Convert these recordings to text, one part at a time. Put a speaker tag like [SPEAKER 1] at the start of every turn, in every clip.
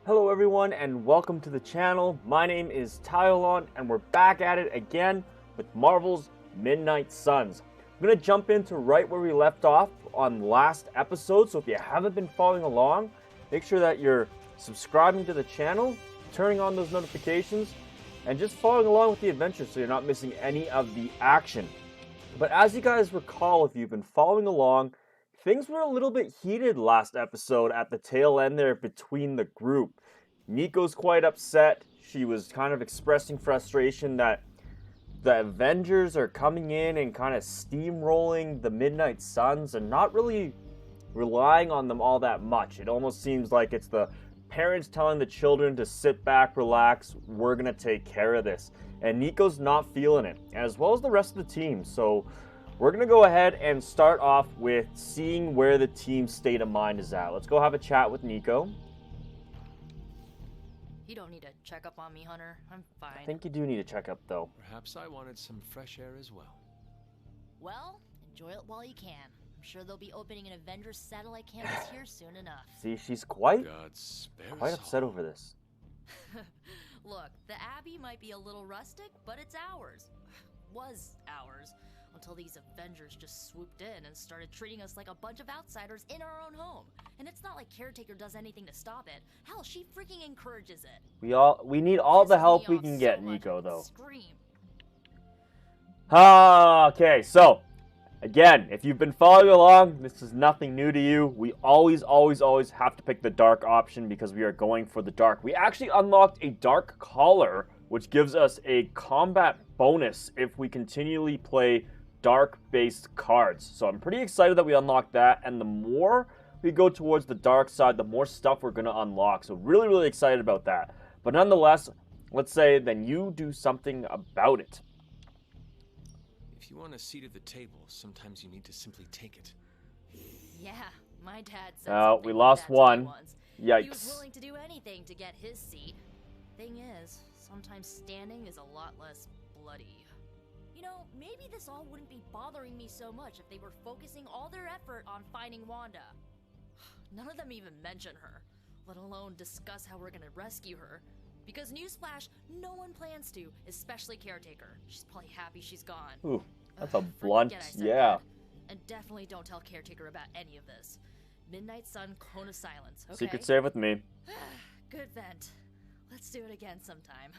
[SPEAKER 1] Hello everyone and welcome to the channel. My name is Tyolon and we're back at it again with Marvel's Midnight Suns. I'm going to jump into right where we left off on last episode, so if you haven't been following along, make sure that you're subscribing to the channel, turning on those notifications, and just following along with the adventure so you're not missing any of the action. But as you guys recall, if you've been following along, things were a little bit heated last episode at the tail end there between the group. Nico's quite upset. She was kind of expressing frustration that the Avengers are coming in and kind of steamrolling the Midnight Suns and not really relying on them all that much. It almost seems like it's the parents telling the children to sit back, relax, we're going to take care of this. And Nico's not feeling it, as well as the rest of the team. So we're going to go ahead and start off with seeing where the team's state of mind is at. Let's go have a chat with Nico.
[SPEAKER 2] You don't need to check up on me, Hunter. I'm fine.
[SPEAKER 1] I think you do need a checkup, though.
[SPEAKER 3] Perhaps I wanted some fresh air as well.
[SPEAKER 2] Well, enjoy it while you can. I'm sure they'll be opening an Avengers satellite campus here soon enough.
[SPEAKER 1] See, she's quite
[SPEAKER 3] God spare
[SPEAKER 1] quite
[SPEAKER 3] us
[SPEAKER 1] upset
[SPEAKER 3] all.
[SPEAKER 1] over this.
[SPEAKER 2] Look, the Abbey might be a little rustic, but it's ours. Was ours. Until these Avengers just swooped in and started treating us like a bunch of outsiders in our own home. And it's not like Caretaker does anything to stop it. Hell, she freaking encourages it.
[SPEAKER 1] We need all the
[SPEAKER 2] Pisses
[SPEAKER 1] help
[SPEAKER 2] me
[SPEAKER 1] we
[SPEAKER 2] off
[SPEAKER 1] can
[SPEAKER 2] so
[SPEAKER 1] get,
[SPEAKER 2] much,
[SPEAKER 1] Nico,
[SPEAKER 2] I
[SPEAKER 1] though.
[SPEAKER 2] Scream.
[SPEAKER 1] Okay, so again, if you've been following along, this is nothing new to you. We always have to pick the dark option because we are going for the dark. We actually unlocked a dark collar, which gives us a combat bonus if we continually play dark-based cards. So I'm pretty excited that we unlocked that, and the more we go towards the dark side, the more stuff we're going to unlock. So really excited about that. But nonetheless, let's say then you do something about it.
[SPEAKER 3] If you want a seat at the table, sometimes you need to simply take it.
[SPEAKER 2] Yeah, my dad said
[SPEAKER 1] Oh,
[SPEAKER 2] something
[SPEAKER 1] we
[SPEAKER 2] like
[SPEAKER 1] lost
[SPEAKER 2] that to me
[SPEAKER 1] one.
[SPEAKER 2] once.
[SPEAKER 1] Yikes.
[SPEAKER 2] He was willing to do anything to get his seat. Thing is, sometimes standing is a lot less bloody. You know, maybe this all wouldn't be bothering me so much if they were focusing all their effort on finding Wanda. None of them even mention her, let alone discuss how we're gonna rescue her. Because newsflash, no one plans to, especially Caretaker. She's probably happy she's gone.
[SPEAKER 1] Ooh, that's a
[SPEAKER 2] Forget
[SPEAKER 1] blunt,
[SPEAKER 2] I said
[SPEAKER 1] yeah.
[SPEAKER 2] that. And definitely don't tell Caretaker about any of this. Midnight Sun, Cone of Silence, okay?
[SPEAKER 1] Secret save with me.
[SPEAKER 2] Good vent. Let's do it again sometime.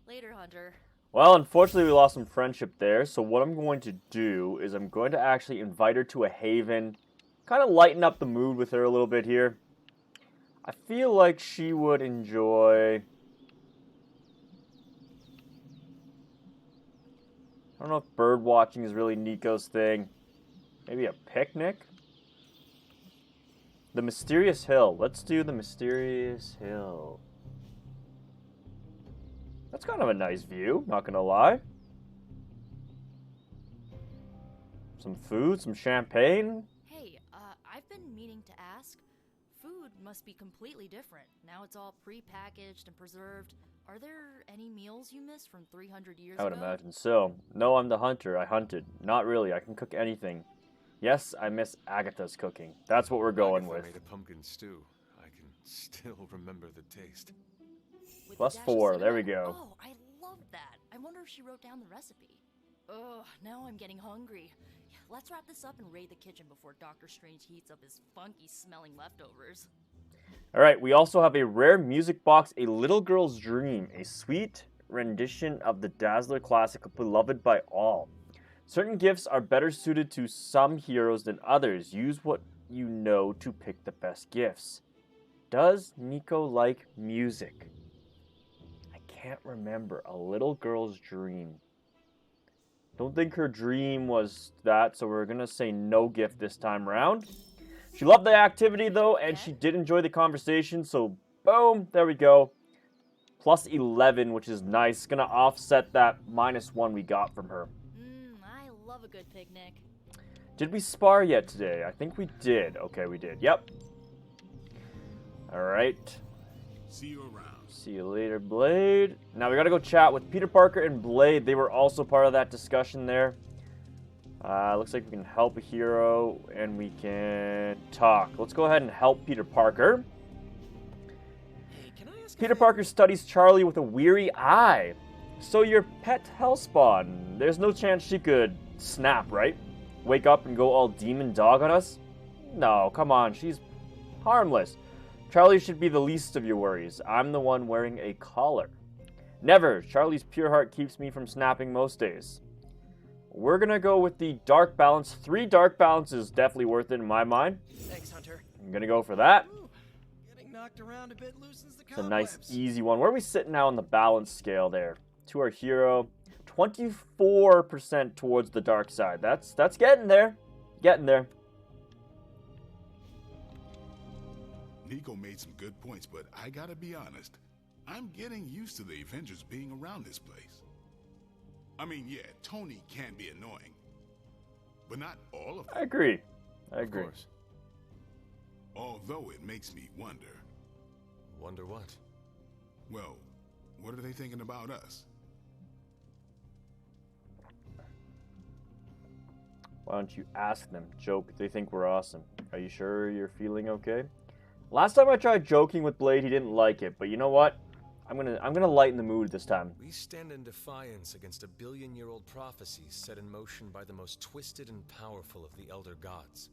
[SPEAKER 2] Later, Hunter.
[SPEAKER 1] Well, unfortunately, we lost some friendship there, so what I'm going to do is I'm going to actually invite her to a haven, kind of lighten up the mood with her a little bit here. I feel like she would enjoy... I don't know if bird watching is really Nico's thing. Maybe a picnic? The Mysterious Hill. Let's do the Mysterious Hill. That's kind of a nice view, not gonna lie. Some food, some champagne.
[SPEAKER 2] Hey, I've been meaning to ask. Food must be completely different. Now it's all pre-packaged and preserved. Are there any meals you miss from 300 years
[SPEAKER 1] I would
[SPEAKER 2] ago?
[SPEAKER 1] imagine so. No, I'm the hunter. I hunted. Not really. I can cook anything. Yes, I miss Agatha's cooking. That's what we're going
[SPEAKER 3] Agatha
[SPEAKER 1] with.
[SPEAKER 3] made a pumpkin stew. I can still remember the taste.
[SPEAKER 2] With
[SPEAKER 1] Plus
[SPEAKER 2] a dash of
[SPEAKER 1] 4, there we
[SPEAKER 2] cinnamon?
[SPEAKER 1] go.
[SPEAKER 2] Oh, I love that. I wonder if she wrote down the recipe. Ugh, now I'm getting hungry. Let's wrap this up and raid the kitchen before Doctor Strange heats up his funky-smelling leftovers.
[SPEAKER 1] Alright, we also have a rare music box, A Little Girl's Dream, a sweet rendition of the Dazzler classic beloved by all. Certain gifts are better suited to some heroes than others. Use what you know to pick the best gifts. Does Nico like music? I can't remember. A Little Girl's Dream. Don't think her dream was that, so we're going to say no gift this time around. She loved the activity, though, and she did enjoy the conversation, so boom, there we go. Plus 11, which is nice. Going to offset that -1 we got from her.
[SPEAKER 2] I love a good picnic.
[SPEAKER 1] Did we spar yet today? I think we did. Okay, we did. Yep. Alright.
[SPEAKER 4] See you around.
[SPEAKER 1] See you later, Blade. Now we gotta go chat with Peter Parker and Blade. They were also part of that discussion there. Looks like we can help a hero and we can talk. Let's go ahead and help Peter Parker.
[SPEAKER 5] Hey
[SPEAKER 1] Peter Parker studies Charlie with a weary eye. So your pet Hellspawn, there's no chance she could snap, right? Wake up and go all demon dog on us? No, come on, she's harmless. Charlie should be the least of your worries. I'm the one wearing a collar. Never. Charlie's pure heart keeps me from snapping most days. We're gonna go with the dark balance. 3 dark balance is definitely worth it in my mind.
[SPEAKER 4] Thanks, Hunter.
[SPEAKER 1] I'm gonna go for that.
[SPEAKER 4] Ooh, getting knocked around a bit loosens the
[SPEAKER 1] It's a nice,
[SPEAKER 4] cobwebs.
[SPEAKER 1] easy one. Where are we sitting now on the balance scale there? To our hero, 24% towards the dark side. That's getting there. Getting there.
[SPEAKER 5] Nico made some good points, but I gotta be honest. I'm getting used to the Avengers being around this place. I mean, yeah, Tony can be annoying, but not all of them.
[SPEAKER 1] I agree. I
[SPEAKER 3] Of
[SPEAKER 1] agree.
[SPEAKER 3] course.
[SPEAKER 5] Although it makes me wonder,
[SPEAKER 3] Wonder what?
[SPEAKER 5] well, what are they thinking about us?
[SPEAKER 1] Why don't you ask them? Joke. They think we're awesome. Are you sure you're feeling okay? Last time I tried joking with Blade, he didn't like it. But you know what? I'm gonna lighten the mood this time.
[SPEAKER 3] We stand in defiance against a billion-year-old prophecy set in motion by the most twisted and powerful of the Elder Gods.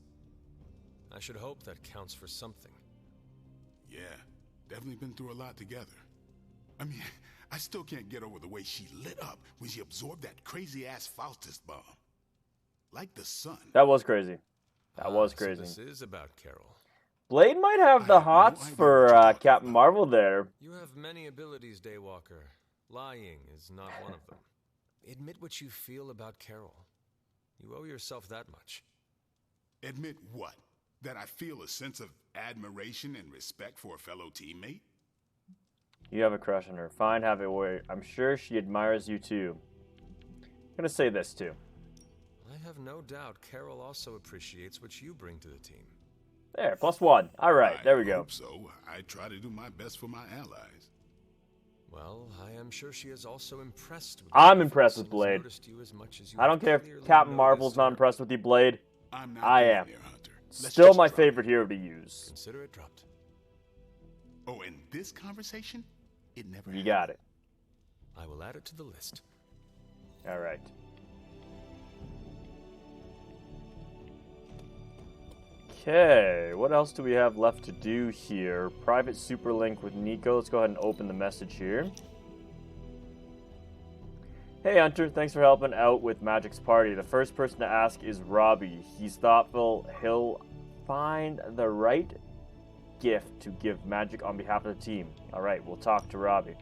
[SPEAKER 3] I should hope that counts for something.
[SPEAKER 5] Yeah, definitely been through a lot together. I mean, I still can't get over the way she lit up when she absorbed that crazy-ass Faustus bomb. Like the sun.
[SPEAKER 1] That was crazy. That was
[SPEAKER 3] So
[SPEAKER 1] crazy.
[SPEAKER 3] this is about Carol.
[SPEAKER 1] Blade might have
[SPEAKER 5] I
[SPEAKER 1] the
[SPEAKER 5] have no
[SPEAKER 1] hots
[SPEAKER 5] idea
[SPEAKER 1] for
[SPEAKER 5] what you're talking
[SPEAKER 1] Captain
[SPEAKER 5] about.
[SPEAKER 1] Marvel there.
[SPEAKER 3] You have many abilities, Daywalker. Lying is not one of them. Admit what you feel about Carol. You owe yourself that much.
[SPEAKER 5] Admit what? That I feel a sense of admiration and respect for a fellow teammate?
[SPEAKER 1] You have a crush on her. Fine, have it way. I'm sure she admires you too. I'm gonna say this too.
[SPEAKER 3] I have no doubt Carol also appreciates what you bring to the team.
[SPEAKER 1] There, +1. All right, there we
[SPEAKER 5] I
[SPEAKER 1] go.
[SPEAKER 5] hope so. I try to do my best for my allies.
[SPEAKER 3] Well, I am sure she is also impressed with
[SPEAKER 1] I'm
[SPEAKER 3] your
[SPEAKER 1] impressed
[SPEAKER 3] efforts
[SPEAKER 1] with
[SPEAKER 3] and has
[SPEAKER 1] Blade.
[SPEAKER 3] noticed you as much as you
[SPEAKER 1] I don't
[SPEAKER 3] have
[SPEAKER 1] care if
[SPEAKER 3] clearly
[SPEAKER 1] Captain Marvel's
[SPEAKER 3] noticed
[SPEAKER 1] not
[SPEAKER 3] her.
[SPEAKER 1] impressed with you, Blade.
[SPEAKER 5] I'm not
[SPEAKER 1] I
[SPEAKER 5] going
[SPEAKER 1] am.
[SPEAKER 5] there, Hunter. Let's
[SPEAKER 1] Still
[SPEAKER 5] just
[SPEAKER 1] my
[SPEAKER 5] drop
[SPEAKER 1] favorite
[SPEAKER 5] it.
[SPEAKER 1] hero to use.
[SPEAKER 3] Consider it dropped.
[SPEAKER 5] Oh, in this conversation, it never
[SPEAKER 1] You
[SPEAKER 5] happened.
[SPEAKER 1] got it.
[SPEAKER 3] I will add it to the list.
[SPEAKER 1] All right. Okay, what else do we have left to do here? Private super link with Nico. Let's go ahead and open the message here. Hey Hunter, thanks for helping out with Magic's party. The first person to ask is Robbie. He's thoughtful. He'll find the right gift to give Magic on behalf of the team. All right, we'll talk to Robbie.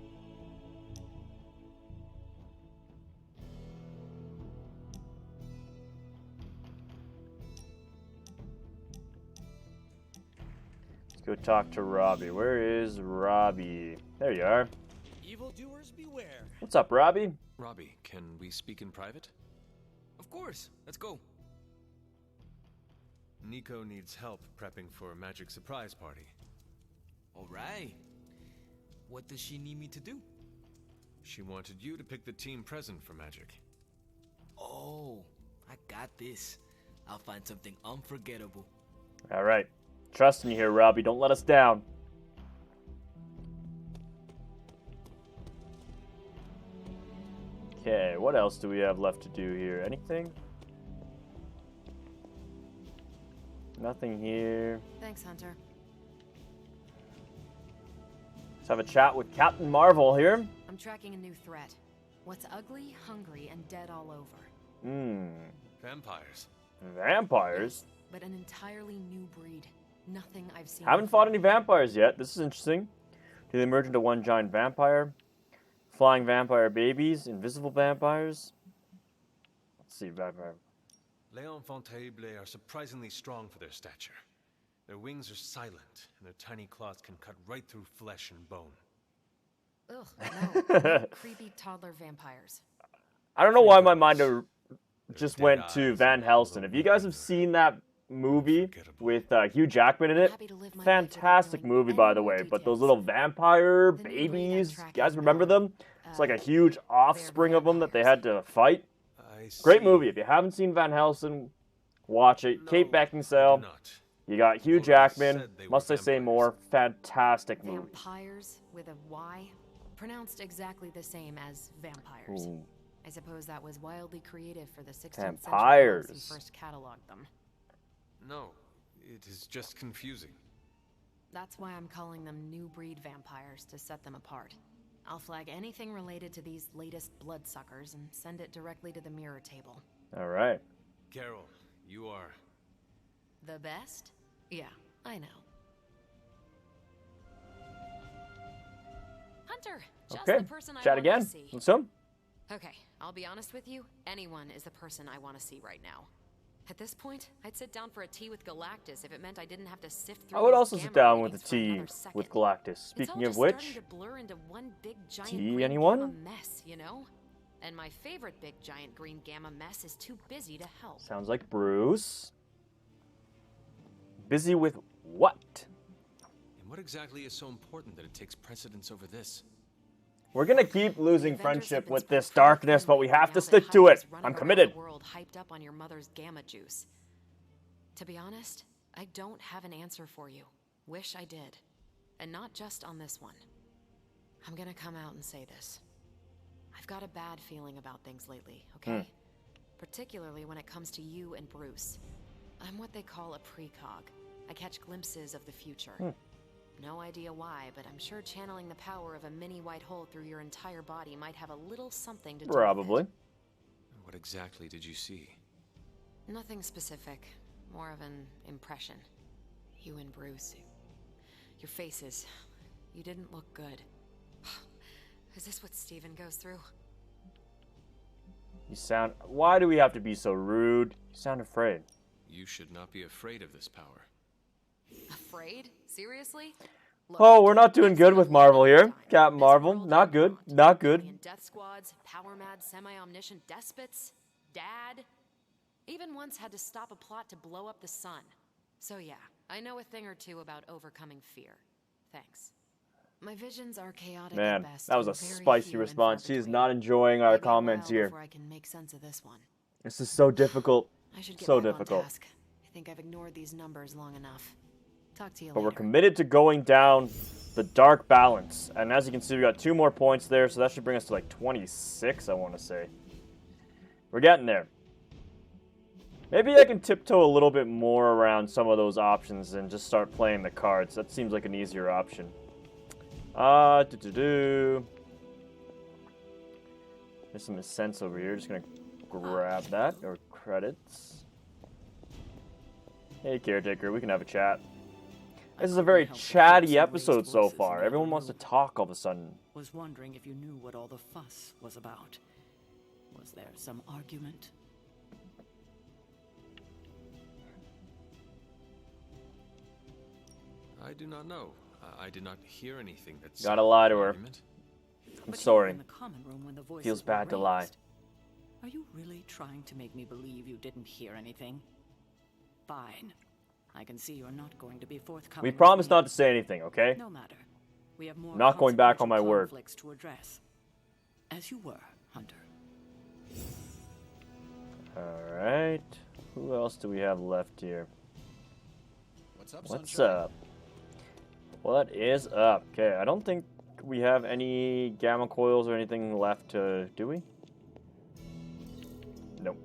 [SPEAKER 1] Let's go talk to Robbie. Where is Robbie? There you are.
[SPEAKER 4] Evildoers beware.
[SPEAKER 1] What's up, Robbie?
[SPEAKER 3] Robbie, can we speak in private?
[SPEAKER 6] Of course, let's go.
[SPEAKER 3] Nico needs help prepping for a Magic surprise party.
[SPEAKER 6] All right. What does she need me to do?
[SPEAKER 3] She wanted you to pick the team present for Magic.
[SPEAKER 6] Oh, I got this. I'll find something unforgettable.
[SPEAKER 1] All right. Trusting you here, Robbie. Don't let us down. Okay, what else do we have left to do here? Anything? Nothing here.
[SPEAKER 2] Thanks, Hunter.
[SPEAKER 1] Let's have a chat with Captain Marvel here.
[SPEAKER 2] I'm tracking a new threat. What's ugly, hungry, and dead all over.
[SPEAKER 3] Vampires.
[SPEAKER 1] Vampires?
[SPEAKER 2] But an entirely new breed. Nothing I've seen
[SPEAKER 1] Haven't
[SPEAKER 2] before.
[SPEAKER 1] fought any vampires yet. This is interesting. Do they merge into one giant vampire? Flying vampire babies? Invisible vampires? Let's see, vampire.
[SPEAKER 3] Les enfants terribles are surprisingly strong for their stature. Their wings are silent, and their tiny claws can cut right through flesh and bone.
[SPEAKER 2] Ugh, no. Creepy toddler vampires.
[SPEAKER 1] I don't know why my mind just
[SPEAKER 3] dead
[SPEAKER 1] went to
[SPEAKER 3] eyes
[SPEAKER 1] Van
[SPEAKER 3] and
[SPEAKER 1] Helsing.
[SPEAKER 3] little
[SPEAKER 1] If you guys have
[SPEAKER 3] weapons are
[SPEAKER 1] seen that movie
[SPEAKER 3] unforgettable.
[SPEAKER 1] with Hugh Jackman in it,
[SPEAKER 2] Happy to live my life
[SPEAKER 1] fantastic
[SPEAKER 2] without knowing
[SPEAKER 1] movie, by
[SPEAKER 2] any
[SPEAKER 1] the
[SPEAKER 2] more
[SPEAKER 1] way. But
[SPEAKER 2] details.
[SPEAKER 1] those little vampire
[SPEAKER 2] The new breed I'm
[SPEAKER 1] babies, you
[SPEAKER 2] tracking
[SPEAKER 1] guys remember
[SPEAKER 2] now,
[SPEAKER 1] them? It's like a huge offspring of them that they had to fight.
[SPEAKER 3] I
[SPEAKER 1] Great
[SPEAKER 3] see.
[SPEAKER 1] movie. If you haven't seen Van Helsing, watch it.
[SPEAKER 3] No,
[SPEAKER 1] Kate
[SPEAKER 3] I
[SPEAKER 1] Beckinsale.
[SPEAKER 3] do not.
[SPEAKER 1] You got Hugh
[SPEAKER 3] Well, they
[SPEAKER 1] Jackman.
[SPEAKER 3] said they were
[SPEAKER 1] Must I say
[SPEAKER 3] vampires.
[SPEAKER 1] more? Fantastic movie.
[SPEAKER 7] Vampires with a Y? Pronounced exactly the same as vampires.
[SPEAKER 1] Ooh.
[SPEAKER 7] I suppose that was wildly creative for the 16th
[SPEAKER 1] Vampires.
[SPEAKER 7] century who first cataloged them.
[SPEAKER 3] No, it is just confusing.
[SPEAKER 7] That's why I'm calling them new breed vampires to set them apart. I'll flag anything related to these latest bloodsuckers and send it directly to the mirror table.
[SPEAKER 1] All right.
[SPEAKER 3] Carol, you are...
[SPEAKER 7] The best? Yeah, I know. Hunter, just
[SPEAKER 1] Okay.
[SPEAKER 7] the person I
[SPEAKER 1] Chat
[SPEAKER 7] wanted
[SPEAKER 1] again.
[SPEAKER 7] to see.
[SPEAKER 1] What's up?
[SPEAKER 7] Okay, I'll be honest with you. Anyone is the person I want to see right now. At this point, I'd sit down for a tea with Galactus if it meant I didn't have to sift through
[SPEAKER 1] I would
[SPEAKER 7] these
[SPEAKER 1] also sit
[SPEAKER 7] gamma
[SPEAKER 1] down with a
[SPEAKER 7] readings for
[SPEAKER 1] tea
[SPEAKER 7] another
[SPEAKER 1] with
[SPEAKER 7] second.
[SPEAKER 1] Galactus.
[SPEAKER 7] It's
[SPEAKER 1] Speaking
[SPEAKER 7] all
[SPEAKER 1] of
[SPEAKER 7] just
[SPEAKER 1] which,
[SPEAKER 7] starting to blur into one big giant
[SPEAKER 1] tea,
[SPEAKER 7] green
[SPEAKER 1] anyone?
[SPEAKER 7] gamma mess, you know? And my favorite big giant green gamma mess is too busy to help.
[SPEAKER 1] sounds like Bruce. Busy with what?
[SPEAKER 3] And what exactly is so important that it takes precedence over this?
[SPEAKER 1] We're gonna keep losing
[SPEAKER 7] The Avengers have
[SPEAKER 1] friendship
[SPEAKER 7] been
[SPEAKER 1] with
[SPEAKER 7] spread
[SPEAKER 1] this
[SPEAKER 7] pretty
[SPEAKER 1] darkness,
[SPEAKER 7] thin
[SPEAKER 1] but we
[SPEAKER 7] lately
[SPEAKER 1] have
[SPEAKER 7] now
[SPEAKER 1] to
[SPEAKER 7] that
[SPEAKER 1] stick to
[SPEAKER 7] Hyde
[SPEAKER 1] it.
[SPEAKER 7] is running
[SPEAKER 1] I'm
[SPEAKER 7] around
[SPEAKER 1] committed.
[SPEAKER 7] the world hyped up on your mother's gamma juice. To be honest, I don't have an answer for you. Wish I did. And not just on this one. I'm gonna come out and say this. I've got a bad feeling about things lately, okay? Particularly when it comes to you and Bruce. I'm what they call a precog. I catch glimpses of the future. No idea why, but I'm sure channeling the power of a mini white hole through your entire body might have a little something to do with
[SPEAKER 1] Probably.
[SPEAKER 7] it.
[SPEAKER 3] What exactly did you see?
[SPEAKER 7] Nothing specific. More of an impression. You and Bruce. Your faces. You didn't look good. Is this what Steven goes through?
[SPEAKER 1] You sound. Why do we have to be so rude? You sound afraid.
[SPEAKER 3] You should not be afraid of this power.
[SPEAKER 7] Afraid? Seriously? Look,
[SPEAKER 1] Oh, we're not doing
[SPEAKER 7] I've
[SPEAKER 1] good
[SPEAKER 7] seen
[SPEAKER 1] with
[SPEAKER 7] a lot
[SPEAKER 1] Marvel
[SPEAKER 7] of
[SPEAKER 1] here.
[SPEAKER 7] time.
[SPEAKER 1] Captain
[SPEAKER 7] This
[SPEAKER 1] Marvel,
[SPEAKER 7] world
[SPEAKER 1] not
[SPEAKER 7] I
[SPEAKER 1] good.
[SPEAKER 7] want.
[SPEAKER 1] Not good.
[SPEAKER 7] Alien death squads, power-mad, semi-omniscient despots, Dad. Even once had to stop a plot to blow up the sun. So yeah, I know a thing or two about overcoming fear. Thanks. My visions are chaotic
[SPEAKER 1] Man,
[SPEAKER 7] at best.
[SPEAKER 1] that was a
[SPEAKER 7] and very
[SPEAKER 1] spicy
[SPEAKER 7] few and
[SPEAKER 1] response.
[SPEAKER 7] far
[SPEAKER 1] She is
[SPEAKER 7] between.
[SPEAKER 1] not enjoying our
[SPEAKER 7] Maybe a
[SPEAKER 1] comments
[SPEAKER 7] while
[SPEAKER 1] here.
[SPEAKER 7] before I can make sense of this one.
[SPEAKER 1] This is so difficult.
[SPEAKER 7] I should get
[SPEAKER 1] So
[SPEAKER 7] back
[SPEAKER 1] difficult.
[SPEAKER 7] on task. I think I've ignored these numbers long enough. Talk to you
[SPEAKER 1] But
[SPEAKER 7] later.
[SPEAKER 1] we're committed to going down the dark balance. And as you can see, we got 2 more points there, so that should bring us to like 26, I want to say. We're getting there. Maybe I can tiptoe a little bit more around some of those options and just start playing the cards. That seems like an easier option. There's some sense over here. Just gonna grab that, or credits. Hey, Caretaker, we can have a chat. This is a very chatty episode so far. Everyone wants to talk all of a sudden.
[SPEAKER 8] Was wondering if you knew what all the fuss was about. Was there some argument?
[SPEAKER 3] I do not know. I did not hear anything that's...
[SPEAKER 1] Gotta lie to her.
[SPEAKER 3] argument.
[SPEAKER 1] I'm
[SPEAKER 8] But you were
[SPEAKER 1] sorry.
[SPEAKER 8] in the common room when the voices
[SPEAKER 1] Feels
[SPEAKER 8] were
[SPEAKER 1] bad to lie.
[SPEAKER 8] raised. Are you really trying to make me believe you didn't hear anything? Fine. I can see you're not going to be forthcoming.
[SPEAKER 1] We
[SPEAKER 8] with
[SPEAKER 1] promised
[SPEAKER 8] me.
[SPEAKER 1] not to say anything, okay?
[SPEAKER 8] No matter. We have more
[SPEAKER 1] Not going back on my
[SPEAKER 8] consequential
[SPEAKER 1] word.
[SPEAKER 8] conflicts to address. As you were, Hunter.
[SPEAKER 1] Alright. Who else do we have left here?
[SPEAKER 4] What's up,
[SPEAKER 1] What's
[SPEAKER 4] Sunshine?
[SPEAKER 1] up? What is up? Okay, I don't think we have any gamma coils or anything left to... Do we? Nope.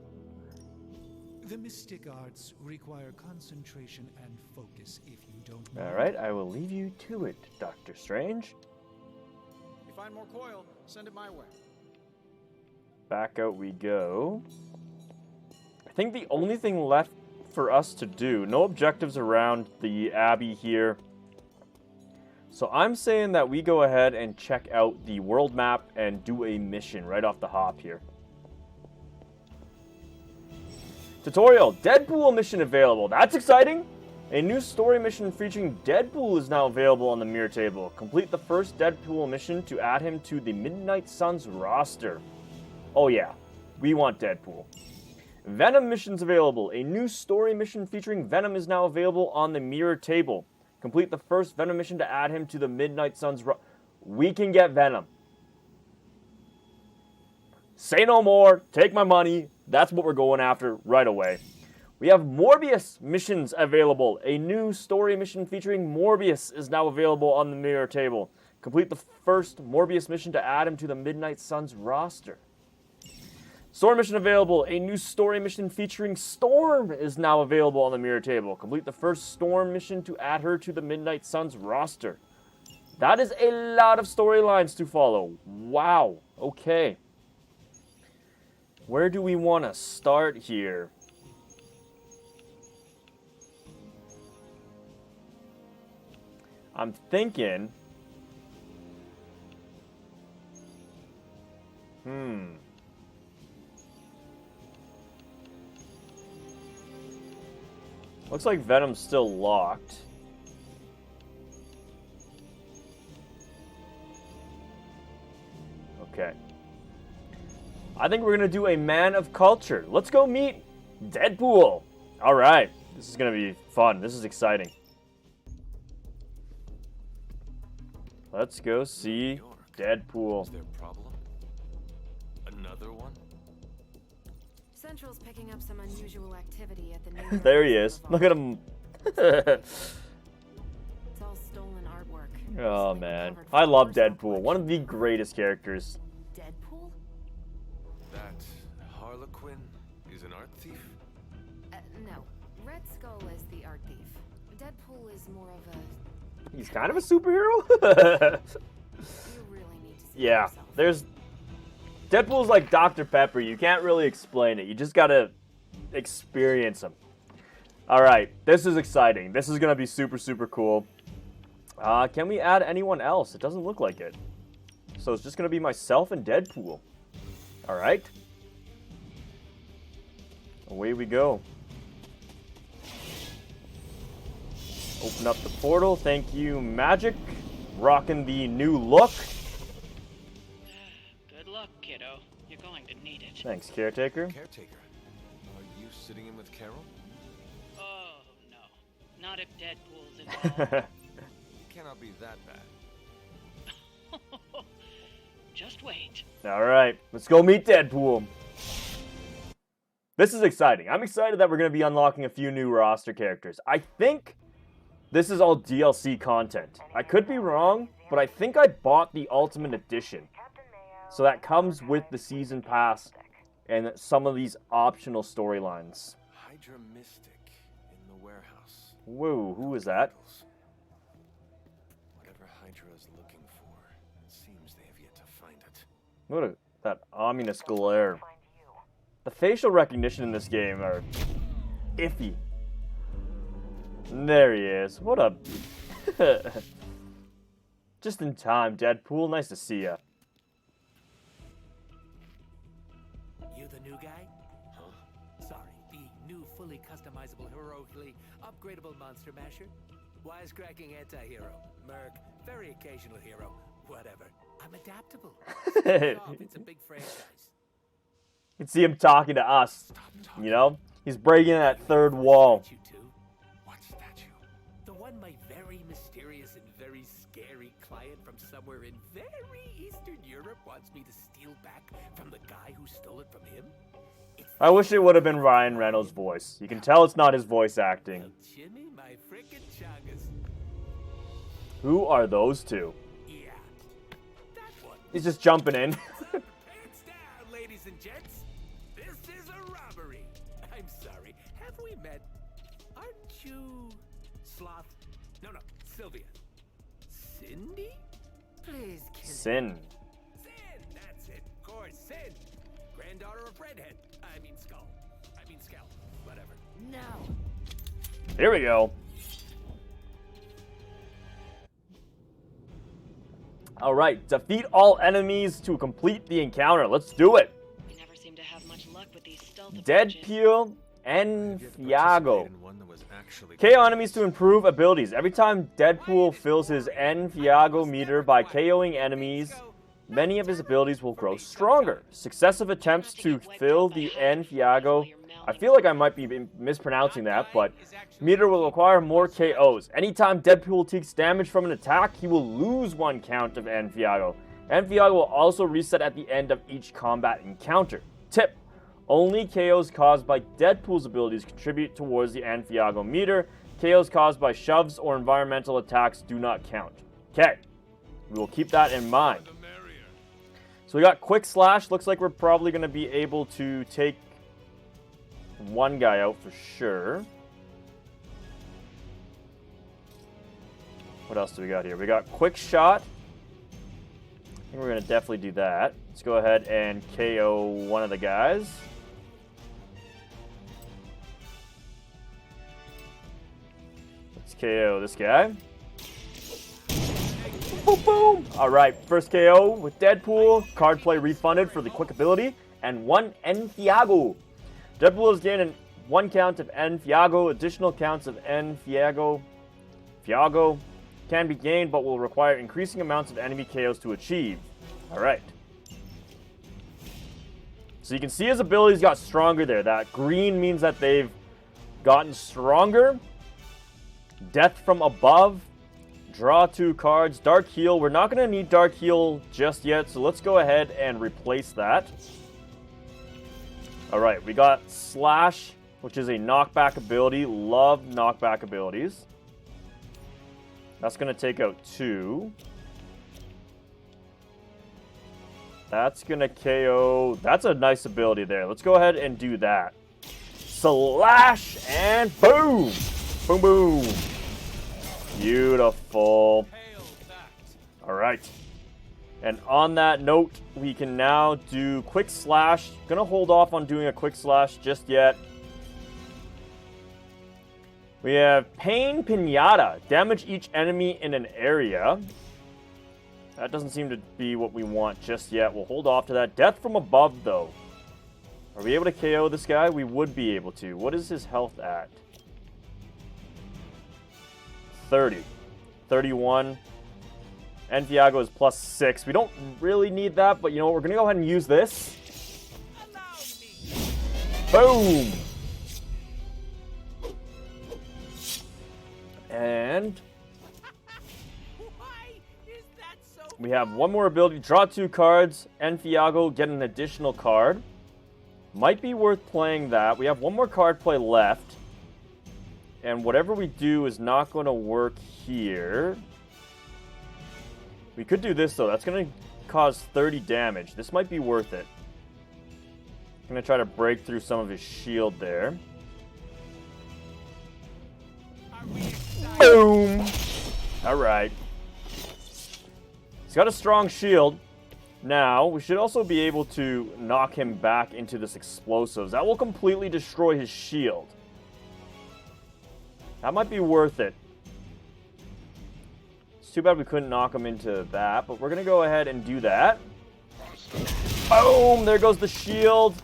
[SPEAKER 9] The mystic arts require concentration and focus if you don't mind.
[SPEAKER 1] Alright, I will leave you to it, Doctor Strange.
[SPEAKER 4] If you find more coil, send it my way.
[SPEAKER 1] Back out we go. I think the only thing left for us to do, no objectives around the Abbey here. So I'm saying that we go ahead and check out the world map and do a mission right off the hop here. Tutorial, Deadpool mission available. That's exciting. A new story mission featuring Deadpool is now available on the mirror table. Complete the first Deadpool mission to add him to the Midnight Suns roster. Oh yeah, we want Deadpool. Venom missions available. A new story mission featuring Venom is now available on the mirror table. Complete the first Venom mission to add him to the Midnight Suns roster. We can get Venom. Say no more. Take my money. That's what we're going after right away. We have Morbius missions available. A new story mission featuring Morbius is now available on the mirror table. Complete the first Morbius mission to add him to the Midnight Suns roster. Storm mission available. A new story mission featuring Storm is now available on the mirror table. Complete the first Storm mission to add her to the Midnight Suns roster. That is a lot of storylines to follow. Wow. Okay. Where do we want to start here? I'm thinking... Looks like Venom's still locked. Okay. I think we're going to do a man of culture. Let's go meet Deadpool. All right. This is going to be fun. This is exciting. Let's go see Deadpool.
[SPEAKER 3] Is there a problem? Another one?
[SPEAKER 7] Central's picking up some unusual activity at the new
[SPEAKER 1] There he is. Look at him.
[SPEAKER 7] It's all stolen artwork.
[SPEAKER 1] Oh, man. I love Deadpool. One of the greatest characters.
[SPEAKER 2] Deadpool?
[SPEAKER 3] That Harlequin is an art thief?
[SPEAKER 7] No. Red Skull is the art thief. Deadpool is more of a...
[SPEAKER 1] He's kind of a superhero?
[SPEAKER 7] You really need to see
[SPEAKER 1] Yeah.
[SPEAKER 7] yourself.
[SPEAKER 1] There's... Deadpool's like Dr. Pepper. You can't really explain it. You just gotta experience him. Alright. This is exciting. This is gonna be super, super cool. Can we add anyone else? It doesn't look like it. So it's just gonna be myself and Deadpool. Alright. Away we go. Open up the portal. Thank you, Magic. Rocking the new look.
[SPEAKER 10] Good luck, kiddo. You're going to need it.
[SPEAKER 1] Thanks, Caretaker.
[SPEAKER 3] Caretaker? Are you sitting in with Carol?
[SPEAKER 10] Oh, no. Not if Deadpool's involved.
[SPEAKER 3] Cannot be that bad.
[SPEAKER 10] Just wait.
[SPEAKER 1] Alright, let's go meet Deadpool. This is exciting. I'm excited that we're going to be unlocking a few new roster characters. I think this is all DLC content. I could be wrong, but I think I bought the Ultimate Edition. So that comes with the Season Pass and some of these optional storylines.
[SPEAKER 3] Hydra Mystic in the warehouse.
[SPEAKER 1] Whoa, who is that?
[SPEAKER 3] Whatever Hydra is looking for, it seems they have yet to find it.
[SPEAKER 1] Look at that ominous glare. The facial recognition in this game are iffy. There he is. What a... Just in time, Deadpool. Nice to see ya.
[SPEAKER 11] You the new guy? Huh? Sorry, the new fully customizable, heroically upgradable monster masher? Wisecracking anti-hero. Merc, very occasional hero. Whatever. I'm adaptable. It's a big franchise.
[SPEAKER 1] You can see him talking to us. You know? He's breaking that third wall.
[SPEAKER 11] What statue? The one my very mysterious and very scary client from somewhere in very Eastern Europe wants me to steal back from the guy who stole it from him?
[SPEAKER 1] I wish it would have been Ryan Reynolds' voice. You can tell it's not his voice acting.
[SPEAKER 11] Jimmy, my frickin' chungus.
[SPEAKER 1] Who are those two?
[SPEAKER 11] Yeah, that one.
[SPEAKER 1] He's just jumping in.
[SPEAKER 11] Pants down, ladies and gents. This is a robbery. I'm sorry. Have we met? Aren't you Sloth? No, Sylvia. Cindy? Please kill
[SPEAKER 1] Sin.
[SPEAKER 11] Sin, that's it. Of course, Sin. Granddaughter of Redhead. I mean Skull. Whatever.
[SPEAKER 2] No.
[SPEAKER 1] Here we go. Alright, defeat all enemies to complete the encounter. Let's do it.
[SPEAKER 10] We never seem to have much luck with these stealth approaches.
[SPEAKER 1] Deadpool and Fiago. KO enemies to improve abilities. Every time Deadpool fills his Fiago meter by KOing enemies, many of his abilities will grow stronger. Successive attempts to fill the Fiago. I feel like I might be mispronouncing that, but meter will require more KOs. Anytime Deadpool takes damage from an attack, he will lose one count of Fiago. Fiago will also reset at the end of each combat encounter. Tip: Only KOs caused by Deadpool's abilities contribute towards the Anfiago meter. KOs caused by shoves or environmental attacks do not count. Okay, we will keep that in mind. So we got Quick Slash. Looks like we're probably going to be able to take one guy out for sure. What else do we got here? We got Quick Shot. I think we're going to definitely do that. Let's go ahead and KO one of the guys. Let's KO this guy. Boom, boom! Alright, first KO with Deadpool. Card play refunded for the quick ability. And one Anfiago. Deadpool has gained one count of Anfiago. Additional counts of Anfiago can be gained, but will require increasing amounts of enemy KOs to achieve. Alright. So you can see his abilities got stronger there. That green means that they've gotten stronger. Death from above. Draw 2 cards. Dark Heal. We're not going to need Dark Heal just yet, so let's go ahead and replace that. Alright, we got Slash, which is a knockback ability. Love knockback abilities. That's going to take out 2. That's going to KO. That's a nice ability there. Let's go ahead and do that. Slash and boom! Boom, boom. Beautiful. Alright. And on that note, we can now do Quick Slash. Gonna hold off on doing a Quick Slash just yet. We have Pain Pinata. Damage each enemy in an area. That doesn't seem to be what we want just yet. We'll hold off to that. Death from above, though. Are we able to KO this guy? We would be able to. What is his health at? 30. 31. Anfiago is plus 6. We don't really need that, but you know what? We're going to go ahead and use this. Boom! And we have one more ability. Draw 2 cards. Anfiago, get an additional card. Might be worth playing that. We have one more card play left. And whatever we do is not going to work here. We could do this, though. That's going to cause 30 damage. This might be worth it. I'm going to try to break through some of his shield there. Boom! Alright. He's got a strong shield. Now, we should also be able to knock him back into this explosives. That will completely destroy his shield. That might be worth it. It's too bad we couldn't knock him into that, but we're going to go ahead and do that. Boom! There goes the shield.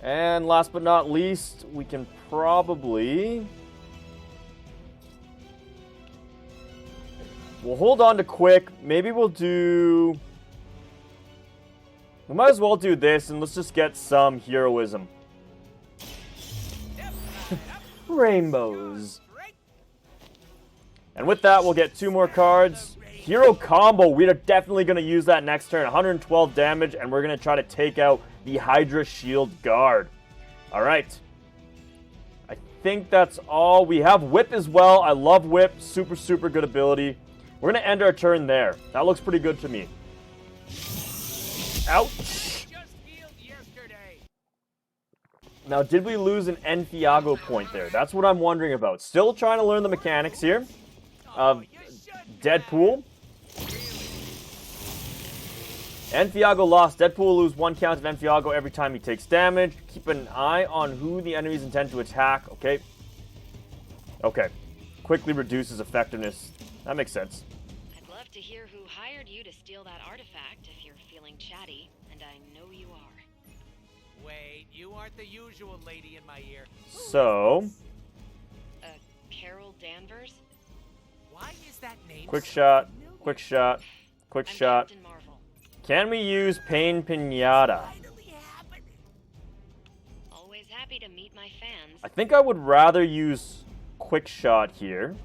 [SPEAKER 1] And last but not least, we can probably... We'll hold on to quick. Maybe we'll do... We might as well do this, and let's just get some heroism. Rainbows. And with that, we'll get 2 more cards. Hero combo. We are definitely going to use that next turn. 112 damage, and we're going to try to take out the Hydra Shield Guard. Alright. I think that's all. We have Whip as well. I love Whip. Super, super good ability. We're going to end our turn there. That looks pretty good to me. Ouch. Now, did we lose an Anfiago point there? That's what I'm wondering about. Still trying to learn the mechanics here of Deadpool. Anfiago lost. Deadpool will lose 1 count of Anfiago every time he takes damage. Keep an eye on who the enemies intend to attack. Okay. Okay. Quickly reduces effectiveness. That makes sense.
[SPEAKER 7] I'd love to hear who hired you to steal that artifact if you're feeling chatty, and I know you are.
[SPEAKER 11] Wait, you aren't the usual lady in my ear.
[SPEAKER 1] So...
[SPEAKER 7] Carol Danvers?
[SPEAKER 11] Why is that name
[SPEAKER 1] quick shot, quick shot, quick shot. Can we use Pain Pinata?
[SPEAKER 7] Always happy to meet my fans.
[SPEAKER 1] I think I would rather use quick shot here.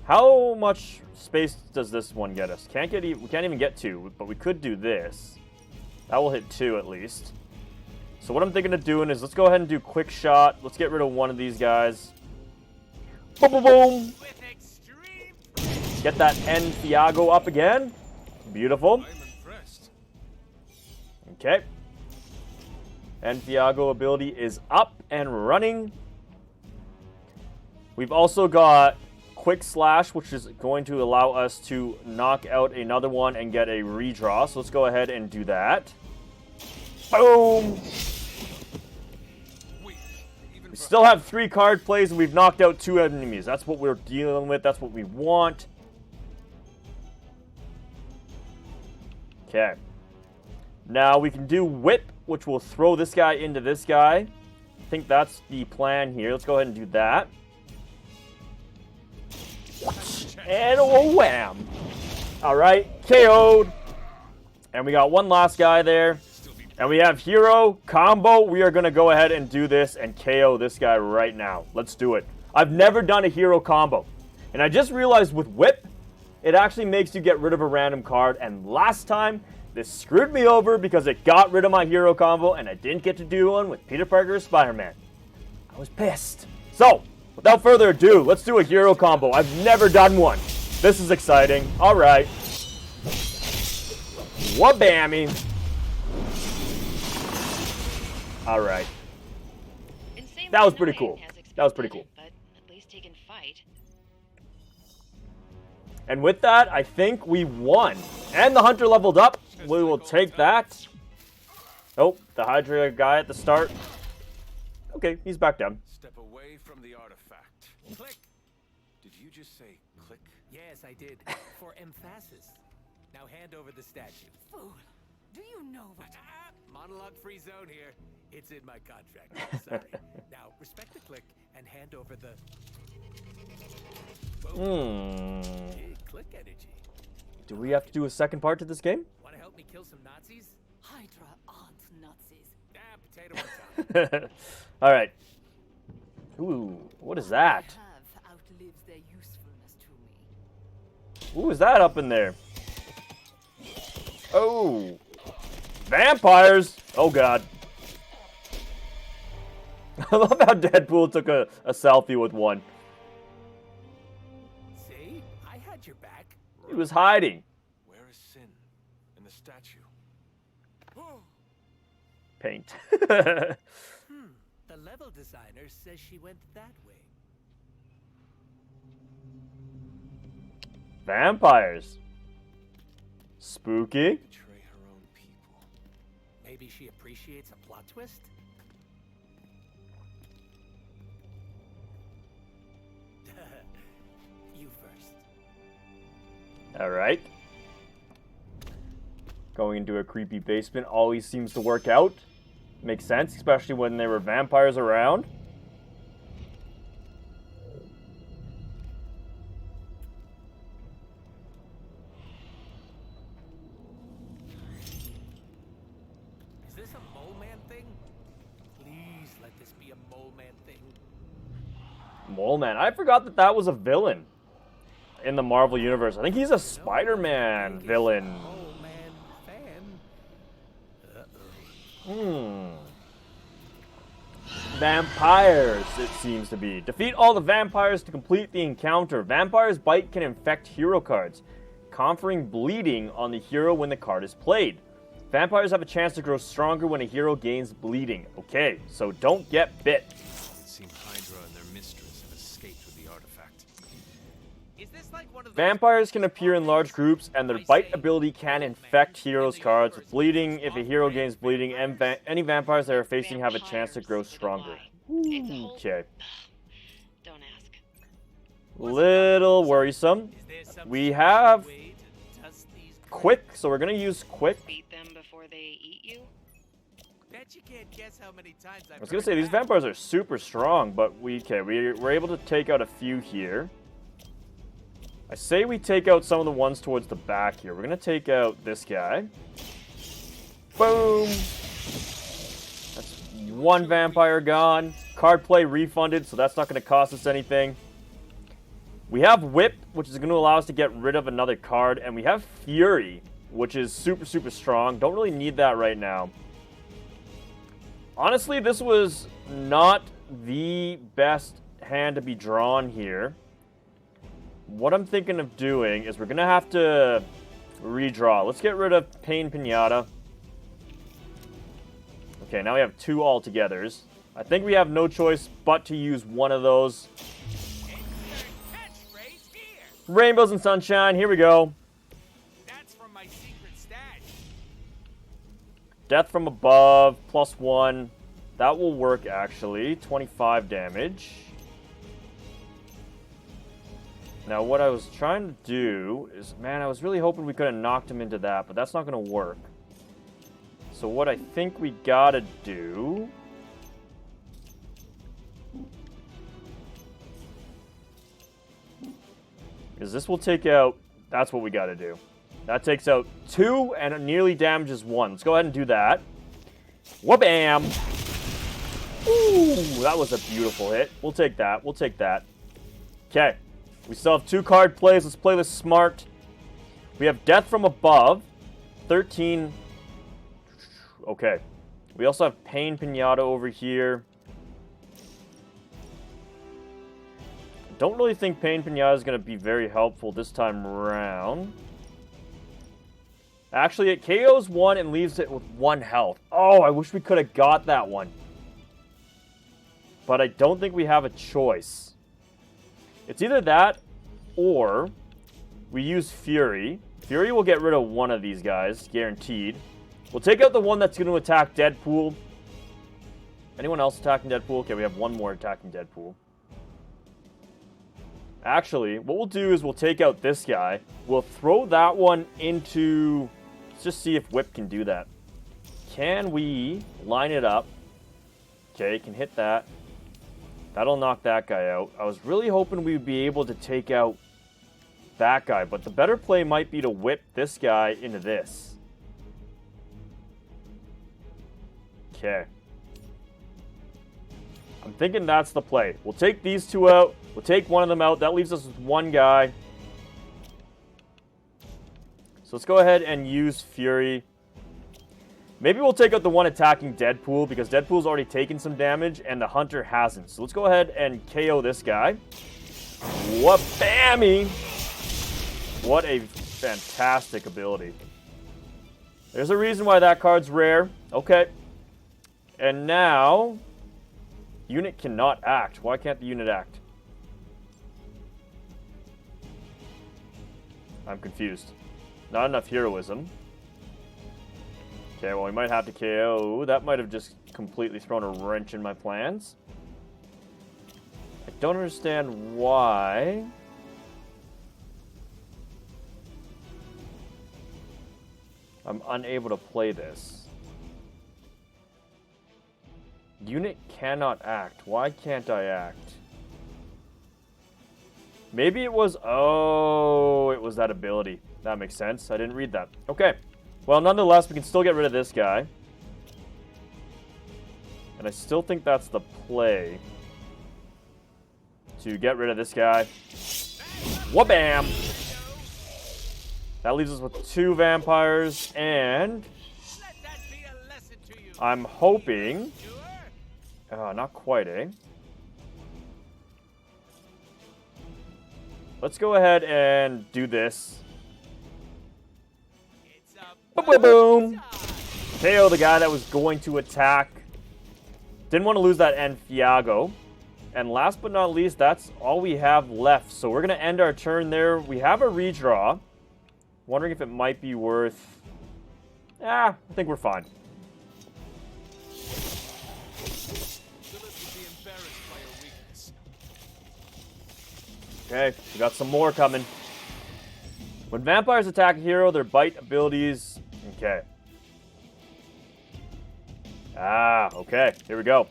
[SPEAKER 1] How much space does this one get us? We can't even get 2, but we could do this. That will hit 2 at least. So what I'm thinking of doing is let's go ahead and do quick shot. Let's get rid of one of these guys. Boom, boom, boom. Get that Thiago up again. Beautiful. Okay. Thiago ability is up and running. We've also got quick slash, which is going to allow us to knock out another one and get a redraw. So let's go ahead and do that. Boom! We still have 3 card plays and we've knocked out 2 enemies. That's what we're dealing with. That's what we want. Okay. Now we can do whip, which will throw this guy into this guy. I think that's the plan here. Let's go ahead and do that. And a wham! Alright, KO'd. And we got one last guy there. And we have hero combo. We are going to go ahead and do this and KO this guy right now. Let's do it. I've never done a hero combo. And I just realized with whip, it actually makes you get rid of a random card. And last time, this screwed me over because it got rid of my hero combo and I didn't get to do one with Peter Parker's Spider-Man. I was pissed. So, without further ado, let's do a hero combo. I've never done one. This is exciting. Alright. Wabammy. Alright. That was pretty cool. That was pretty cool.
[SPEAKER 2] But at least he can fight.
[SPEAKER 1] And with that, I think we won. And the hunter leveled up. We will take that. Oh, the Hydra guy at the start. Okay, he's back down.
[SPEAKER 3] Step away from the artifact. Click. Did you just say click?
[SPEAKER 11] Yes, I did. For emphasis. Now hand over the statue.
[SPEAKER 8] Fool. Do you know what?
[SPEAKER 11] Monologue-free zone here. It's in my contract. Sorry. Now, respect the click and hand over the... Big click energy.
[SPEAKER 1] Do we have to do a second part to this game?
[SPEAKER 11] Want to help me kill some Nazis?
[SPEAKER 8] Hydra aren't Nazis.
[SPEAKER 11] Potato on top.
[SPEAKER 1] Alright. Ooh, what is that?
[SPEAKER 8] Have outlived their usefulness to me.
[SPEAKER 1] Who is that up in there? Oh. Vampires! Oh god. I love how Deadpool took a selfie with one.
[SPEAKER 11] See? I had your back.
[SPEAKER 1] He was hiding.
[SPEAKER 3] Where is Sin and the statue?
[SPEAKER 1] Paint.
[SPEAKER 11] The level designer says she went that way.
[SPEAKER 1] Vampires. Spooky.
[SPEAKER 3] Betray her own people.
[SPEAKER 11] Maybe she appreciates a plot twist? You first.
[SPEAKER 1] Alright. Going into a creepy basement always seems to work out. Makes sense, especially when there were vampires around.
[SPEAKER 11] Is this a mole man thing? Please let this be a mole man thing.
[SPEAKER 1] Mole Man. I forgot that that was a villain in the Marvel Universe. I think he's a Spider-Man villain.
[SPEAKER 11] Mole man fan.
[SPEAKER 1] Vampires, it seems to be. Defeat all the vampires to complete the encounter. Vampire's Bite can infect hero cards, conferring bleeding on the hero when the card is played. Vampires have a chance to grow stronger when a hero gains bleeding. Okay, so don't get bit.
[SPEAKER 3] It seems Hydra and their mistress have escaped with the artifact.
[SPEAKER 11] Is this like one of those
[SPEAKER 1] Vampires can appear in large groups, and their Bite ability can infect heroes' cards with bleeding. If a hero gains bleeding, any vampires that are facing have a chance to grow stronger. Okay.
[SPEAKER 2] Don't ask.
[SPEAKER 1] Little worrisome. We have Quick, so we're going to use Quick.
[SPEAKER 2] Beat them before they eat you?
[SPEAKER 11] Bet you can't guess how many times
[SPEAKER 1] I was going to say, these vampires are super strong, but we're able to take out a few here. I say we take out some of the ones towards the back here. We're going to take out this guy. Boom! That's one vampire gone. Card play refunded, so that's not going to cost us anything. We have Whip, which is going to allow us to get rid of another card. And we have Fury, which is super, super strong. Don't really need that right now. Honestly, this was not the best hand to be drawn here. What I'm thinking of doing is we're going to have to redraw. Let's get rid of Pain Pinata. Okay, now we have 2 altogether. I think we have no choice but to use one of those. Rainbows and sunshine, here we go.
[SPEAKER 11] That's from my secret stash.
[SPEAKER 1] Death from above, +1. That will work, actually. 25 damage. Now, what I was trying to do is... Man, I was really hoping we could have knocked him into that, but that's not going to work. So what I think we gotta do... is this will take out... That's what we gotta do. That takes out 2 and it nearly damages 1. Let's go ahead and do that. Wha-bam! Ooh, that was a beautiful hit. We'll take that. We'll take that. Okay. We still have 2 card plays. Let's play this smart. We have Death from Above. 13. Okay. We also have Pain Pinata over here. Don't really think Pain Pinata is going to be very helpful this time around. Actually, it KOs 1 and leaves it with 1 health. Oh, I wish we could have got that one. But I don't think we have a choice. It's either that or we use Fury. Fury will get rid of one of these guys, guaranteed. We'll take out the one that's going to attack Deadpool. Anyone else attacking Deadpool? Okay, we have one more attacking Deadpool. Actually, what we'll do is we'll take out this guy. We'll throw that one into... Let's just see if Whip can do that. Can we line it up? Okay, can hit that. That'll knock that guy out. I was really hoping we would be able to take out that guy, but the better play might be to whip this guy into this. Okay. I'm thinking that's the play. We'll take these 2 out. We'll take one of them out. That leaves us with 1 guy. So let's go ahead and use Fury. Maybe we'll take out the one attacking Deadpool, because Deadpool's already taken some damage, and the Hunter hasn't. So let's go ahead and KO this guy. Wha-bammy! What a fantastic ability. There's a reason why that card's rare. Okay. And now... Unit cannot act. Why can't the unit act? I'm confused. Not enough heroism. Okay, well, we might have to KO. That might have just completely thrown a wrench in my plans. I don't understand why. I'm unable to play this. Unit cannot act. Why can't I act? Maybe it was... Oh, it was that ability. That makes sense. I didn't read that. Okay. Well, nonetheless, we can still get rid of this guy. And I still think that's the play. To get rid of this guy. Wha-bam! That leaves us with 2 vampires, and... I'm hoping... not quite, eh? Let's go ahead and do this. Boom, boom! KO the guy that was going to attack. Didn't want to lose that Enfiago. And last but not least, that's all we have left. So we're going to end our turn there. We have a redraw. Wondering if it might be worth... I think we're fine. Okay, we got some more coming. When vampires attack a hero, their bite abilities... Okay. Okay. Here we go.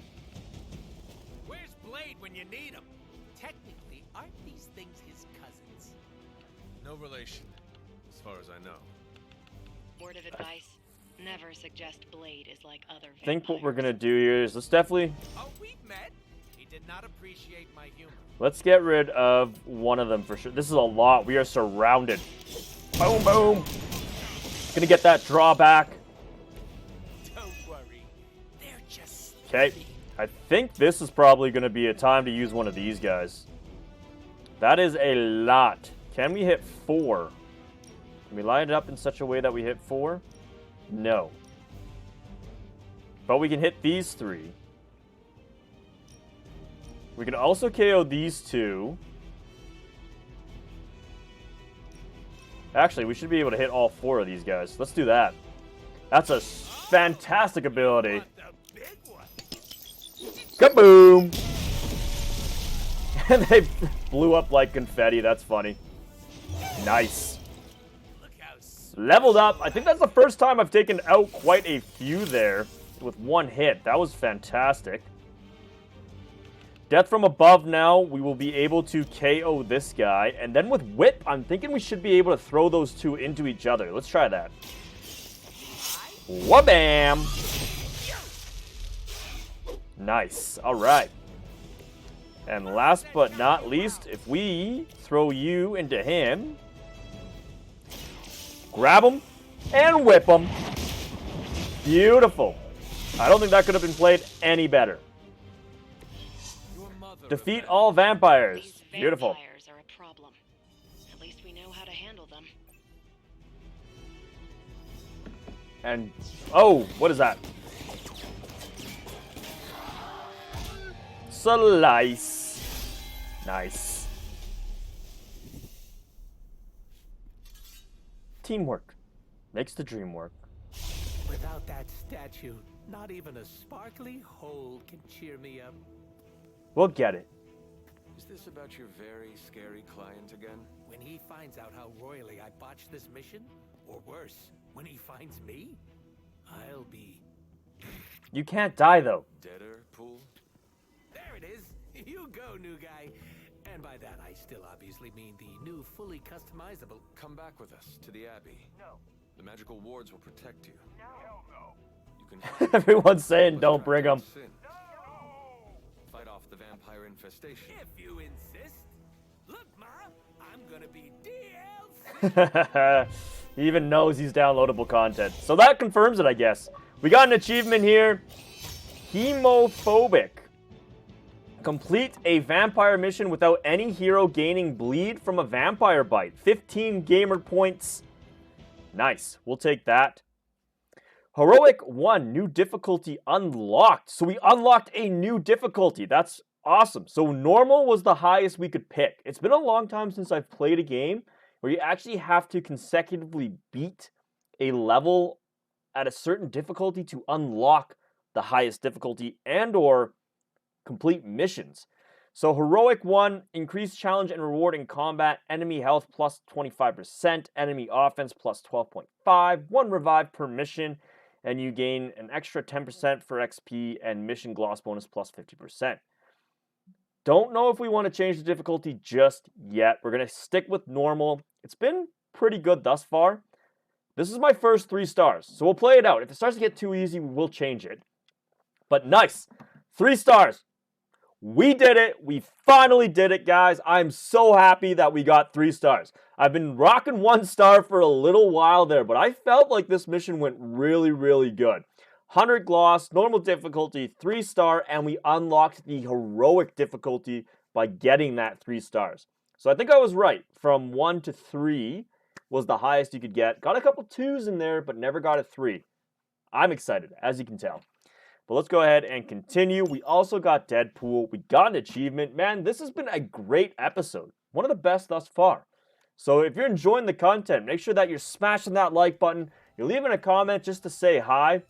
[SPEAKER 11] Where's Blade when you need him? Technically, aren't these things his cousins?
[SPEAKER 3] No relation, as far as I know.
[SPEAKER 2] Word of advice: never suggest Blade is like other vampires.
[SPEAKER 1] I think what we're gonna do here is let's definitely...
[SPEAKER 11] Oh, we've met. He did not appreciate my humor.
[SPEAKER 1] Let's get rid of one of them for sure. This is a lot. We are surrounded. Boom, boom. Gonna get that drawback.
[SPEAKER 11] Don't worry. They're just
[SPEAKER 1] Okay. I think this is probably gonna be a time to use one of these guys. That is a lot. Can we hit 4? Can we line it up in such a way that we hit 4? No. But we can hit these 3. We can also KO these 2. Actually, we should be able to hit all 4 of these guys. Let's do that. That's a fantastic ability. Kaboom! And they blew up like confetti. That's funny. Nice. Leveled up. I think that's the first time I've taken out quite a few there with one hit. That was fantastic. Death from above now. We will be able to KO this guy. And then with Whip, I'm thinking we should be able to throw those two into each other. Let's try that. Wha-bam! Nice. All right. And last but not least, if we throw you into him, grab him and whip him. Beautiful. I don't think that could have been played any better. Defeat all vampires. Beautiful.
[SPEAKER 2] Vampires are a problem. At least we know how to handle them.
[SPEAKER 1] And oh, what is that? Slice. Nice. Teamwork makes the dream work.
[SPEAKER 11] Without that statue, not even a sparkly hole can cheer me up.
[SPEAKER 1] We'll get it.
[SPEAKER 3] Is this about your very scary client again?
[SPEAKER 11] When he finds out how royally I botched this mission, or worse, when he finds me, I'll be...
[SPEAKER 1] You can't die, though.
[SPEAKER 3] Deadpool?
[SPEAKER 11] There it is. You go, new guy. And by that, I still obviously mean the new, fully customizable...
[SPEAKER 3] Come back with us to the Abbey. No. The magical wards will protect you. No. Hell no. You can
[SPEAKER 1] Everyone's saying don't bring them.
[SPEAKER 3] Fight off the vampire infestation.
[SPEAKER 11] If you insist. Look, Ma, I'm gonna be DLC.
[SPEAKER 1] He even knows he's downloadable content. So that confirms it, I guess. We got an achievement here. Hemophobic. Complete a vampire mission without any hero gaining bleed from a vampire bite. 15 gamer points. Nice. We'll take that. Heroic 1. New difficulty unlocked. So we unlocked a new difficulty. That's awesome. So normal was the highest we could pick. It's been a long time since I've played a game where you actually have to consecutively beat a level at a certain difficulty to unlock the highest difficulty and or complete missions. So Heroic 1, increased challenge and reward in combat, enemy health plus 25%, enemy offense plus 12.5, 1 revive per mission, and you gain an extra 10% for XP and mission gloss bonus plus 50%. Don't know if we want to change the difficulty just yet. We're going to stick with normal. It's been pretty good thus far. This is my first 3 stars, so we'll play it out. If it starts to get too easy, we will change it. But nice. 3 stars. We did it. We finally did it, guys. I'm so happy that we got 3 stars. I've been rocking 1 star for a little while there, but I felt like this mission went really, really good. 100 gloss, normal difficulty, 3 star, and we unlocked the heroic difficulty by getting that 3 stars. So I think I was right. From 1 to 3 was the highest you could get. Got a couple 2s in there, but never got a 3. I'm excited, as you can tell. But let's go ahead and continue. We also got Deadpool. We got an achievement. Man, this has been a great episode. One of the best thus far. So if you're enjoying the content, make sure that you're smashing that like button. You're leaving a comment just to say hi.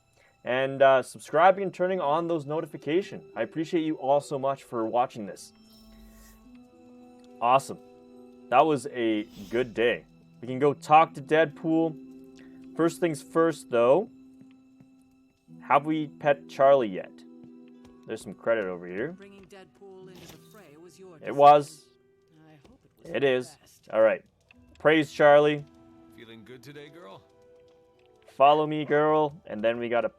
[SPEAKER 1] And subscribing and turning on those notifications. I appreciate you all so much for watching this. Awesome. That was a good day. We can go talk to Deadpool. First things first, though. Have we pet Charlie yet? There's some credit over here.
[SPEAKER 8] Bringing Deadpool into the fray was your
[SPEAKER 1] It was.
[SPEAKER 8] I hope it was
[SPEAKER 1] It is. All right. Praise Charlie.
[SPEAKER 3] Feeling good today, girl?
[SPEAKER 1] Follow me, girl. And then we got to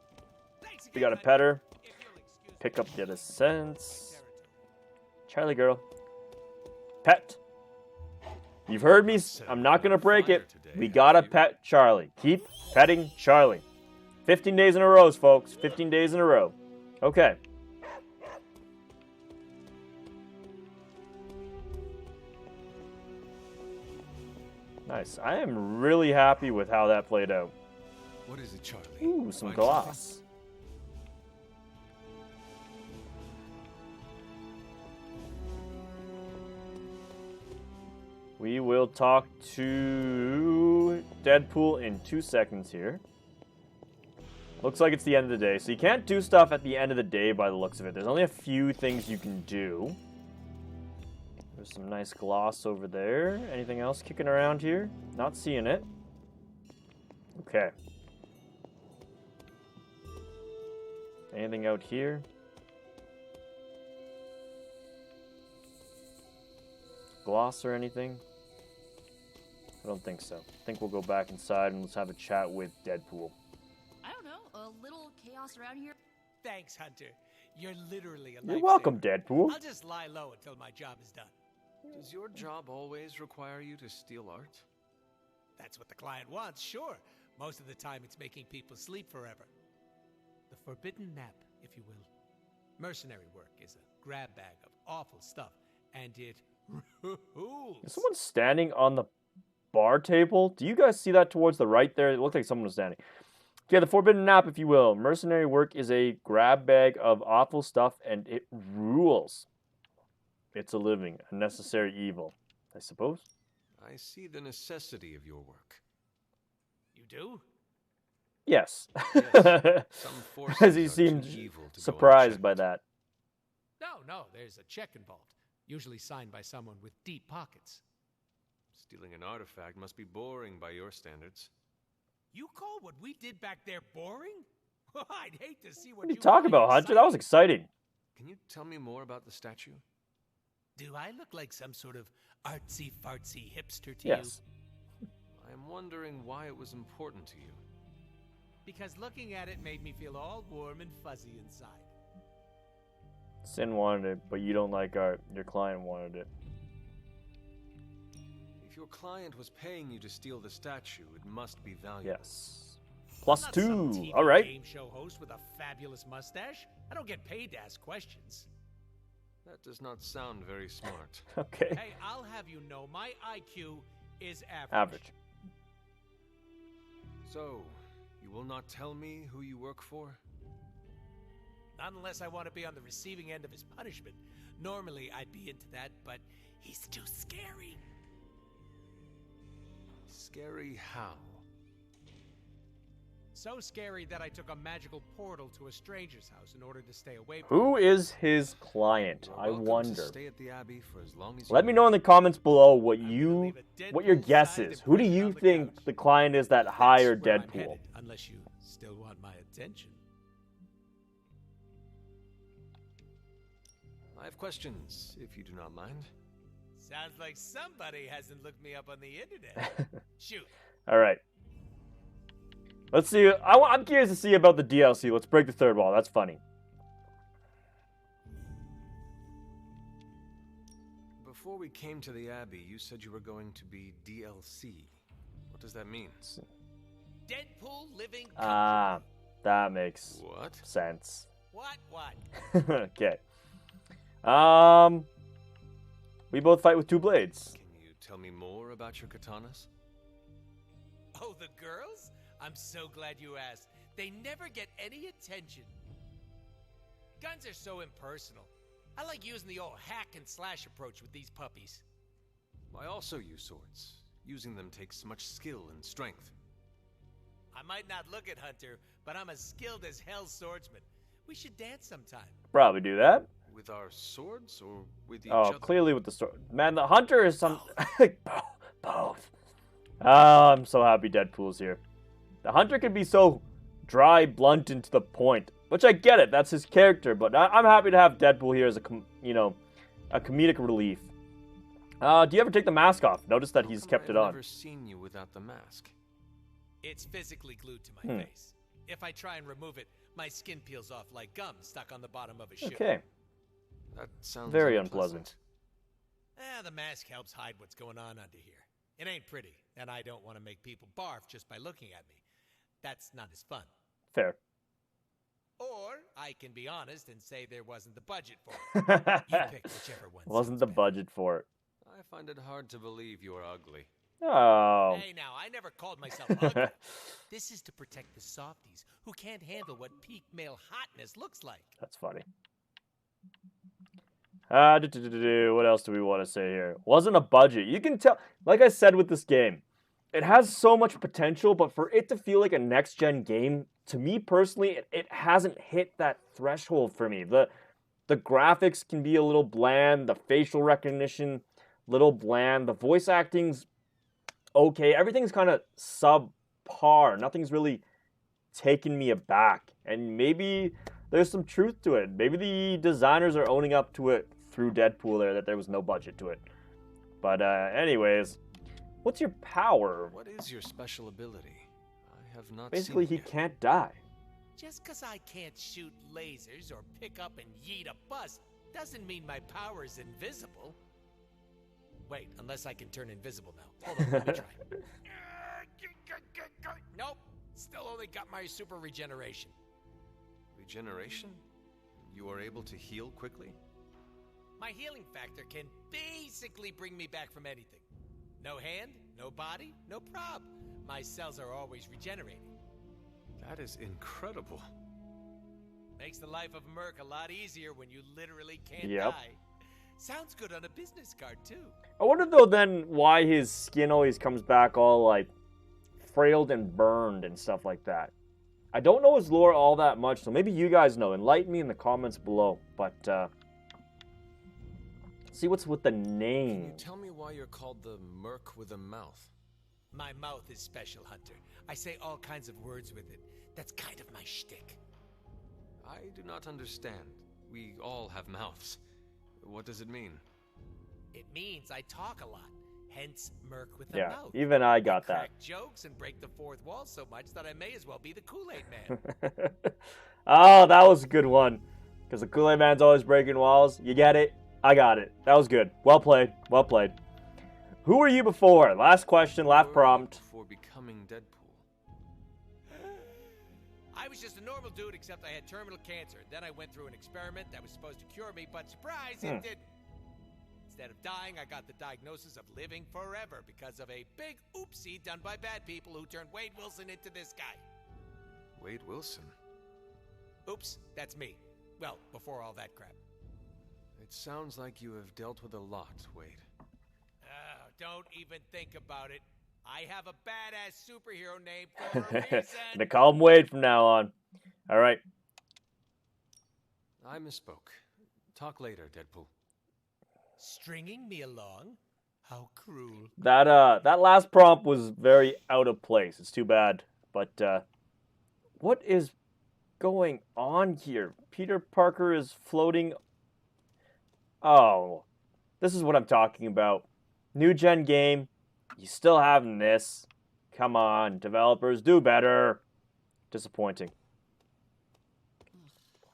[SPEAKER 1] pet her. Pick up the other cents. Charlie girl. Pet. You've heard me. I'm not going to break it. We got to pet Charlie. Keep petting Charlie. 15 days in a row, folks. 15 days in a row. Okay. Nice. I am really happy with how that played out.
[SPEAKER 3] What is it, Charlie?
[SPEAKER 1] Ooh, some
[SPEAKER 3] Find
[SPEAKER 1] glass. We will talk to Deadpool in 2 seconds here. Looks like it's the end of the day. So you can't do stuff at the end of the day by the looks of it. There's only a few things you can do. There's some nice gloss over there. Anything else kicking around here? Not seeing it. Okay. Anything out here? Gloss or anything? I don't think so. I think we'll go back inside and let's have a chat with Deadpool.
[SPEAKER 2] I don't know, a little chaos around here.
[SPEAKER 11] Thanks, Hunter. You're literally a
[SPEAKER 1] You're
[SPEAKER 11] lifesaver.
[SPEAKER 1] welcome, Deadpool.
[SPEAKER 11] I'll just lie low until my job is done.
[SPEAKER 3] Does your job always require you to steal art?
[SPEAKER 11] That's what the client wants, sure. Most of the time it's making people sleep forever. The forbidden nap, if you will. Mercenary work is a grab bag of awful stuff, and it rules.
[SPEAKER 1] Is someone standing on the bar table? Do you guys see that towards the right there? It looked like someone was standing. Yeah, the forbidden nap, if you will. Mercenary work is a grab bag of awful stuff, and it rules. It's a living, a necessary evil, I suppose.
[SPEAKER 3] I see the necessity of your work.
[SPEAKER 11] You do?
[SPEAKER 1] Yes.
[SPEAKER 3] Yes. Some forces
[SPEAKER 1] As he
[SPEAKER 3] are
[SPEAKER 1] seemed
[SPEAKER 3] too evil to go
[SPEAKER 1] surprised by
[SPEAKER 3] unchecked.
[SPEAKER 1] that.
[SPEAKER 11] No, there's a check involved. Usually signed by someone with deep pockets.
[SPEAKER 3] Stealing an artifact must be boring by your standards.
[SPEAKER 11] You call what we did back there boring? I'd hate to see
[SPEAKER 1] What are you talking about, Hunter? That was exciting.
[SPEAKER 3] Can you tell me more about the statue?
[SPEAKER 11] Do I look like some sort of artsy-fartsy hipster to
[SPEAKER 1] Yes.
[SPEAKER 11] you?
[SPEAKER 3] I'm wondering why it was important to you.
[SPEAKER 11] Because looking at it made me feel all warm and fuzzy inside.
[SPEAKER 1] Sin wanted it, but you don't like art. Your client wanted it.
[SPEAKER 3] If your client was paying you to steal the statue, it must be valuable.
[SPEAKER 1] Yes. Plus
[SPEAKER 11] I'm not some
[SPEAKER 1] 2.
[SPEAKER 11] TV
[SPEAKER 1] All right.
[SPEAKER 11] game show host with a fabulous mustache. I don't get paid to ask questions.
[SPEAKER 3] That does not sound very smart.
[SPEAKER 1] Okay.
[SPEAKER 11] Hey, I'll have you know my IQ is average.
[SPEAKER 1] Average.
[SPEAKER 3] So, you will not tell me who you work for?
[SPEAKER 11] Not unless I want to be on the receiving end of his punishment. Normally, I'd be into that, but he's too scary.
[SPEAKER 3] Scary how?
[SPEAKER 11] So scary that I took a magical portal to a stranger's house in order to stay away from
[SPEAKER 1] Who is his client?
[SPEAKER 3] You're
[SPEAKER 1] I
[SPEAKER 3] welcome
[SPEAKER 1] wonder.
[SPEAKER 3] To stay at the Abbey for as long as
[SPEAKER 1] Let
[SPEAKER 3] you
[SPEAKER 1] me
[SPEAKER 3] want.
[SPEAKER 1] know in the comments below what
[SPEAKER 11] leave a
[SPEAKER 1] your
[SPEAKER 11] Deadpool
[SPEAKER 1] guess
[SPEAKER 11] sized
[SPEAKER 1] is. Who do
[SPEAKER 11] impression
[SPEAKER 1] you
[SPEAKER 11] on the
[SPEAKER 1] think
[SPEAKER 11] couch.
[SPEAKER 1] the client is that
[SPEAKER 11] That's
[SPEAKER 1] hired
[SPEAKER 11] where I'm
[SPEAKER 1] Deadpool?
[SPEAKER 11] headed, unless you still want my attention.
[SPEAKER 3] I have questions, if you do not mind.
[SPEAKER 11] Sounds like somebody hasn't looked me up on the internet. Shoot.
[SPEAKER 1] All right. Let's see. I'm curious to see about the DLC. Let's break the third wall. That's funny.
[SPEAKER 3] Before we came to the Abbey, you said you were going to be DLC. What does that mean?
[SPEAKER 11] Deadpool living.
[SPEAKER 1] Ah, that makes
[SPEAKER 3] What?
[SPEAKER 1] sense.
[SPEAKER 11] What?
[SPEAKER 1] Okay. We both fight with 2 blades.
[SPEAKER 3] Can you tell me more about your katanas?
[SPEAKER 11] Oh, the girls? I'm so glad you asked. They never get any attention. Guns are so impersonal. I like using the old hack and slash approach with these puppies.
[SPEAKER 3] I also use swords. Using them takes much skill and strength.
[SPEAKER 11] I might not look it, Hunter, but I'm as skilled as hell swordsman. We should dance sometime.
[SPEAKER 1] Probably do that.
[SPEAKER 3] With our swords or with each
[SPEAKER 1] Oh,
[SPEAKER 3] other?
[SPEAKER 1] clearly with the sword. Man, the hunter is some... Both. Oh, I'm so happy Deadpool's here. The hunter can be so dry, blunt, and to the point. Which I get it. That's his character. But I'm happy to have Deadpool here as a comedic relief. Do you ever take the mask off? Notice that he's kept it on.
[SPEAKER 3] I've never seen you without the mask.
[SPEAKER 11] It's physically glued to my face. If I try and remove it, my skin peels off like gum stuck on the bottom of a shoe.
[SPEAKER 1] Okay.
[SPEAKER 3] That sounds
[SPEAKER 1] Very unpleasant.
[SPEAKER 11] The mask helps hide what's going on under here. It ain't pretty, and I don't want to make people barf just by looking at me. That's not as fun.
[SPEAKER 1] Fair.
[SPEAKER 11] Or I can be honest and say there wasn't the budget for it. You pick whichever one.
[SPEAKER 1] Wasn't the budget for it.
[SPEAKER 3] I find it hard to believe you're ugly.
[SPEAKER 1] Oh.
[SPEAKER 11] Hey now, I never called myself ugly. This is to protect the softies who can't handle what peak male hotness looks like.
[SPEAKER 1] That's funny. What else do we want to say here? Wasn't a budget. You can tell, like I said with this game, it has so much potential, but for it to feel like a next-gen game, to me personally, it hasn't hit that threshold for me. The graphics can be a little bland, the facial recognition, little bland, the voice acting's okay, everything's kind of subpar. Nothing's really taken me aback, and maybe there's some truth to it. Maybe the designers are owning up to it through Deadpool there, that there was no budget to it. But anyways, what's your power?
[SPEAKER 3] What is your special ability? I have not
[SPEAKER 1] Basically,
[SPEAKER 3] seen
[SPEAKER 1] he can't die.
[SPEAKER 11] Just because I can't shoot lasers or pick up and yeet a bus doesn't mean my power is invisible. Wait, unless I can turn invisible now. Hold on, let me try. Nope, still only got my super regeneration.
[SPEAKER 3] Regeneration? You are able to heal quickly?
[SPEAKER 11] My healing factor can basically bring me back from anything. No hand, no body, no prob. My cells are always regenerating.
[SPEAKER 3] That is incredible.
[SPEAKER 11] Makes the life of Merc a lot easier when you literally can't
[SPEAKER 1] Yep.
[SPEAKER 11] die. Sounds good on a business card, too.
[SPEAKER 1] I wonder, though, then, why his skin always comes back all, like, frailed and burned and stuff like that. I don't know his lore all that much, so maybe you guys know. Enlighten me in the comments below. But, see what's with the name.
[SPEAKER 3] Can you tell me why you're called the Merc with a Mouth?
[SPEAKER 11] My mouth is special, Hunter. I say all kinds of words with it. That's kind of my shtick.
[SPEAKER 3] I do not understand. We all have mouths. What does it mean?
[SPEAKER 11] It means I talk a lot. Hence, Merc with a
[SPEAKER 1] Yeah,
[SPEAKER 11] mouth.
[SPEAKER 1] even I got that.
[SPEAKER 11] Crack jokes and break the fourth wall so much that I may as well be the Kool-Aid Man.
[SPEAKER 1] Oh, that was a good one. Because the Kool-Aid Man's always breaking walls. You get it? I got it. That was good. Well played. Well played. Who were you before? Last question, last prompt.
[SPEAKER 3] Before becoming Deadpool.
[SPEAKER 11] I was just a normal dude, except I had terminal cancer. Then I went through an experiment that was supposed to cure me, but surprise, it didn't. Instead of dying, I got the diagnosis of living forever because of a big oopsie done by bad people who turned Wade Wilson into this guy.
[SPEAKER 3] Wade Wilson?
[SPEAKER 11] Oops, that's me. Well, before all that crap.
[SPEAKER 3] It sounds like you have dealt with a lot, Wade.
[SPEAKER 11] Don't even think about it. I have a badass superhero name for a reason.
[SPEAKER 1] They call him Wade from now on. All right.
[SPEAKER 3] I misspoke. Talk later, Deadpool.
[SPEAKER 11] Stringing me along? How cruel.
[SPEAKER 1] That last prompt was very out of place. It's too bad. But what is going on here? Peter Parker is floating. Oh, this is what I'm talking about. New gen game. You still having this. Come on, developers, do better. Disappointing.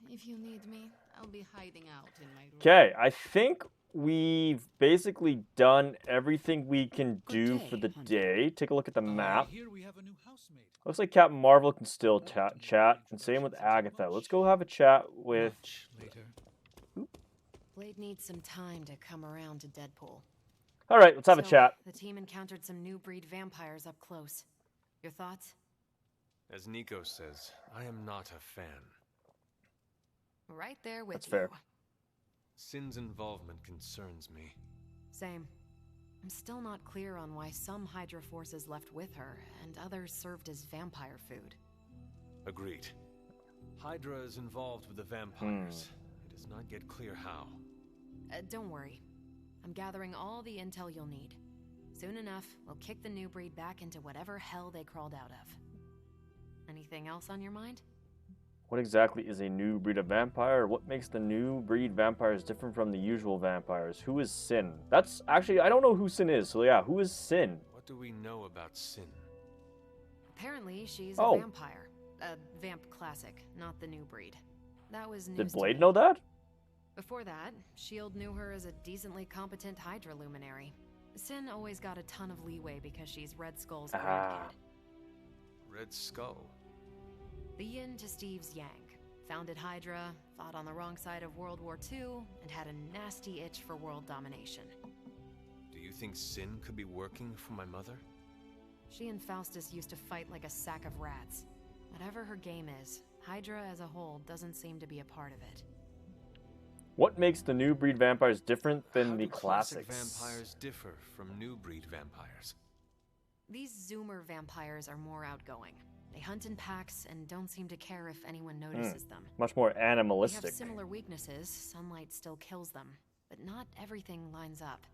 [SPEAKER 12] If you need me, I'll be hiding out in my room.
[SPEAKER 1] Okay, I think we've basically done everything we can do for the day. Take a look at the map.
[SPEAKER 9] Here we have a new housemate.
[SPEAKER 1] Looks like Captain Marvel can still chat, and same with Agatha. Let's go have a chat with...
[SPEAKER 7] Blade needs some time to come around to Deadpool.
[SPEAKER 1] All right, let's have a chat.
[SPEAKER 7] The team encountered some new breed vampires up close. Your thoughts?
[SPEAKER 3] As Nico says, I am not a fan.
[SPEAKER 7] Right there with
[SPEAKER 1] That's fair.
[SPEAKER 3] Sin's involvement concerns me.
[SPEAKER 7] Same. I'm still not clear on why some Hydra forces left with her and others served as vampire food.
[SPEAKER 3] Agreed. Hydra is involved with the vampires. It does not get clear how.
[SPEAKER 7] Don't worry. I'm gathering all the intel you'll need. Soon enough, we'll kick the new breed back into whatever hell they crawled out of. Anything else on your mind?
[SPEAKER 1] What exactly is a new breed of vampire? What makes the new breed vampires different from the usual vampires? Who is Sin? That's actually, I don't know who Sin is, so yeah, who is Sin?
[SPEAKER 3] What do we know about Sin?
[SPEAKER 7] Apparently, she's a vampire. A vamp classic, not the new breed. That was news.
[SPEAKER 1] Did Blade know that?
[SPEAKER 7] Before that, S.H.I.E.L.D. knew her as a decently competent Hydra luminary. Sin always got a ton of leeway because she's Red Skull's grandkid.
[SPEAKER 3] Red Skull?
[SPEAKER 7] The yin to Steve's yang. Founded Hydra, fought on the wrong side of World War II, and had a nasty itch for world domination.
[SPEAKER 3] Do you think Sin could be working for my mother?
[SPEAKER 7] She and Faustus used to fight like a sack of rats. Whatever her game is, Hydra as a whole doesn't seem to be a part of it.
[SPEAKER 1] What makes the new breed vampires different than
[SPEAKER 3] How
[SPEAKER 1] the
[SPEAKER 3] do classic
[SPEAKER 1] classics?
[SPEAKER 3] vampires differ from new breed vampires?
[SPEAKER 7] These Zoomer vampires are more outgoing. They hunt in packs and don't seem to care if anyone notices them.
[SPEAKER 1] Much more
[SPEAKER 7] They
[SPEAKER 1] animalistic.
[SPEAKER 7] have similar weaknesses. Sunlight still kills them, but not everything lines up.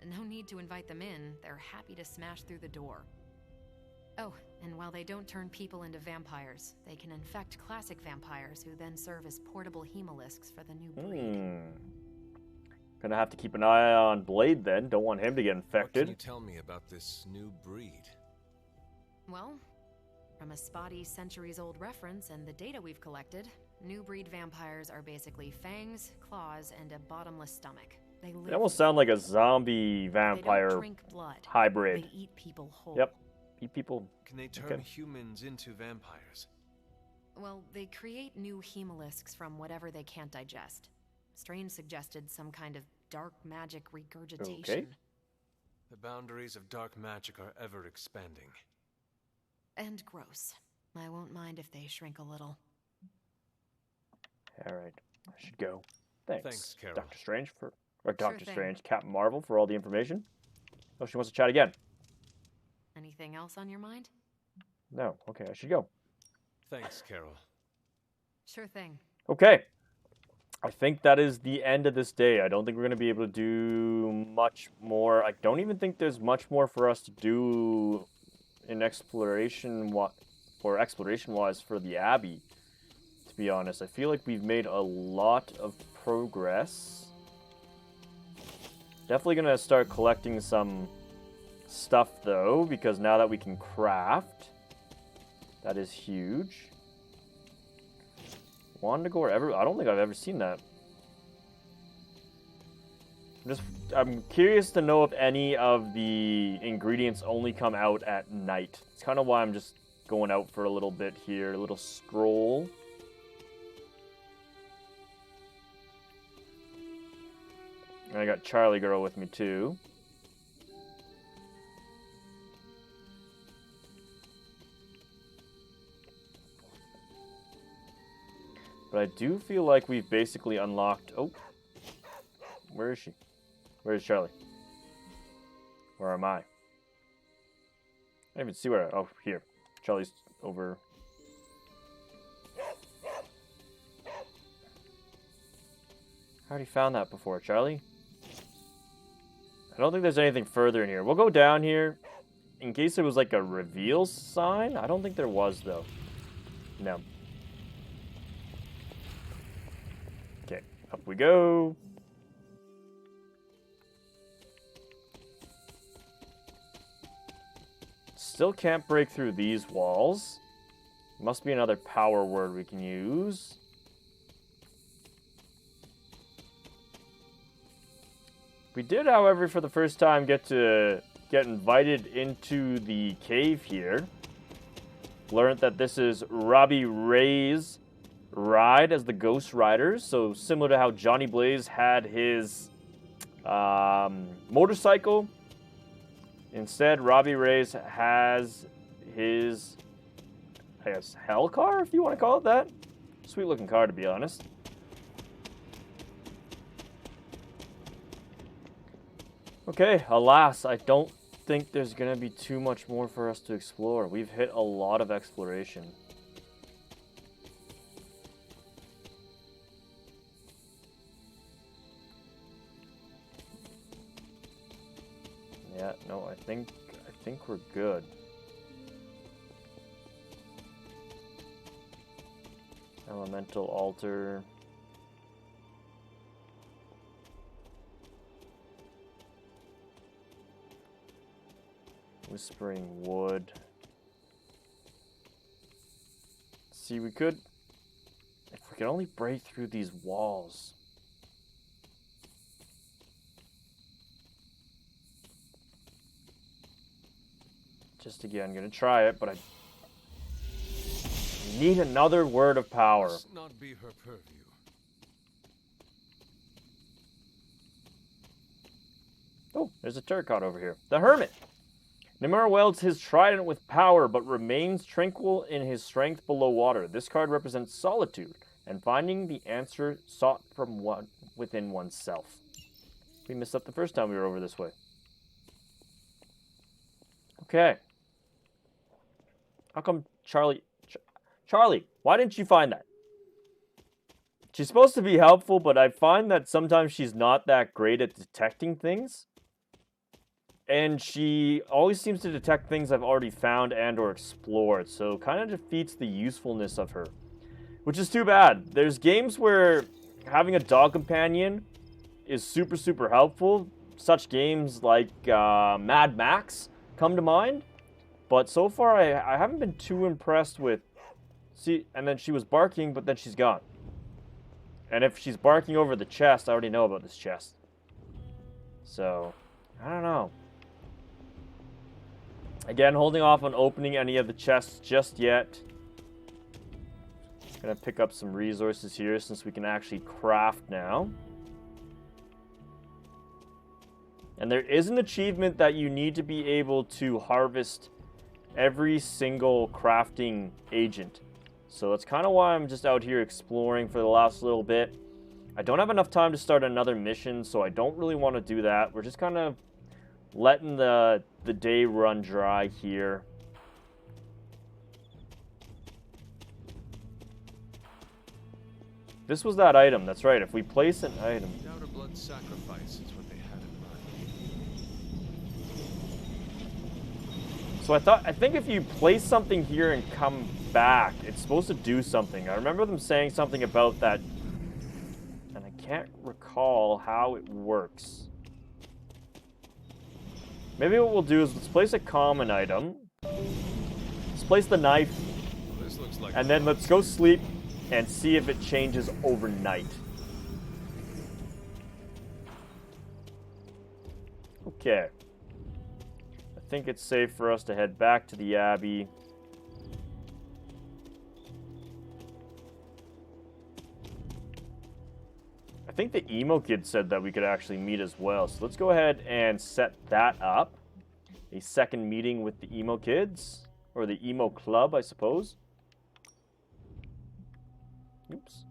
[SPEAKER 7] No need to invite them in. They're happy to smash through the door. Oh, and while they don't turn people into vampires, they can infect classic vampires who then serve as portable hemolisks for the new breed.
[SPEAKER 1] Gonna have to keep an eye on Blade then. Don't want him to get infected.
[SPEAKER 3] What can you tell me about this new breed?
[SPEAKER 7] Well, from a spotty centuries-old reference and the data we've collected, new breed vampires are basically fangs, claws, and a bottomless stomach.
[SPEAKER 1] They almost sound like a zombie vampire
[SPEAKER 7] they don't drink blood.
[SPEAKER 1] hybrid.
[SPEAKER 7] They eat people whole.
[SPEAKER 1] Yep. Eat people.
[SPEAKER 3] Can they turn humans into vampires?
[SPEAKER 7] Well, they create new hemolisks from whatever they can't digest. Strain suggested some kind of dark magic regurgitation.
[SPEAKER 1] Okay.
[SPEAKER 3] The boundaries of dark magic are ever expanding.
[SPEAKER 7] And gross. I won't mind if they shrink a little.
[SPEAKER 1] Alright. I should go. Thanks.
[SPEAKER 3] Thanks, Carol.
[SPEAKER 1] Doctor Strange for... Or Doctor
[SPEAKER 7] thing.
[SPEAKER 1] Strange, Captain Marvel for all the information. Oh, she wants to chat again.
[SPEAKER 7] Anything else on your mind?
[SPEAKER 1] No. Okay, I should go.
[SPEAKER 3] Thanks, Carol.
[SPEAKER 7] Sure thing.
[SPEAKER 1] Okay. I think that is the end of this day. I don't think we're going to be able to do much more. I don't even think there's much more for us to do in exploration-wise for the Abbey, to be honest. I feel like we've made a lot of progress. Definitely going to start collecting some stuff, though, because now that we can craft, that is huge. Wandagore, I don't think I've ever seen that. I'm curious to know if any of the ingredients only come out at night. It's kind of why I'm just going out for a little bit here, a little stroll. And I got Charlie Girl with me too. But I do feel like we've basically unlocked... Oh. Where is she? Where is Charlie? Where am I? I don't even see where... Oh, here. Charlie's over... I already found that before, Charlie. I don't think there's anything further in here. We'll go down here in case it was like a reveal sign. I don't think there was, though. No. Okay, up we go. Still can't break through these walls. Must be another power word we can use. We did, however, for the first time get invited into the cave here. Learned that this is Robbie Ray's ride as the Ghost Riders. So similar to how Johnny Blaze had his motorcycle. Instead, Robbie Ray's has his, I guess, hell car, if you want to call it that. Sweet looking car, to be honest. Okay, alas, I don't think there's going to be too much more for us to explore. We've hit a lot of exploration. Yeah, no, I think we're good. Elemental altar. Whispering wood. See, if we could only break through these walls. Just again, gonna try it, but I need another word of power.
[SPEAKER 3] Must not be her purview.
[SPEAKER 1] Oh, there's a Turcot over here. The Hermit. Nimura wields his trident with power, but remains tranquil in his strength below water. This card represents solitude, and finding the answer sought from within oneself. We missed up the first time we were over this way. Okay. How come Charlie... Charlie, why didn't you find that? She's supposed to be helpful, but I find that sometimes she's not that great at detecting things. And she always seems to detect things I've already found and or explored, so kind of defeats the usefulness of her. Which is too bad. There's games where having a dog companion is super, super helpful. Such games like Mad Max come to mind. But so far, I haven't been too impressed with... See, and then she was barking, but then she's gone. And if she's barking over the chest, I already know about this chest. So, I don't know. Again, holding off on opening any of the chests just yet. Gonna pick up some resources here since we can actually craft now. And there is an achievement that you need to be able to harvest every single crafting agent. So that's kind of why I'm just out here exploring for the last little bit. I don't have enough time to start another mission, so I don't really want to do that. We're just kind of letting the day run dry here. This was that item, that's right. If we place an item...
[SPEAKER 3] The outer blood sacrifice is what they had in mind.
[SPEAKER 1] So I think if you place something here and come back, it's supposed to do something. I remember them saying something about that, and I can't recall how it works. Maybe what we'll do is let's place a common item. Let's place the knife,
[SPEAKER 3] This looks like
[SPEAKER 1] and then let's go sleep and see if it changes overnight. Okay. I think it's safe for us to head back to the Abbey. I think the emo kid said that we could actually meet as well. So let's go ahead and set that up. A second meeting with the emo kids. Or the emo club, I suppose. Oops.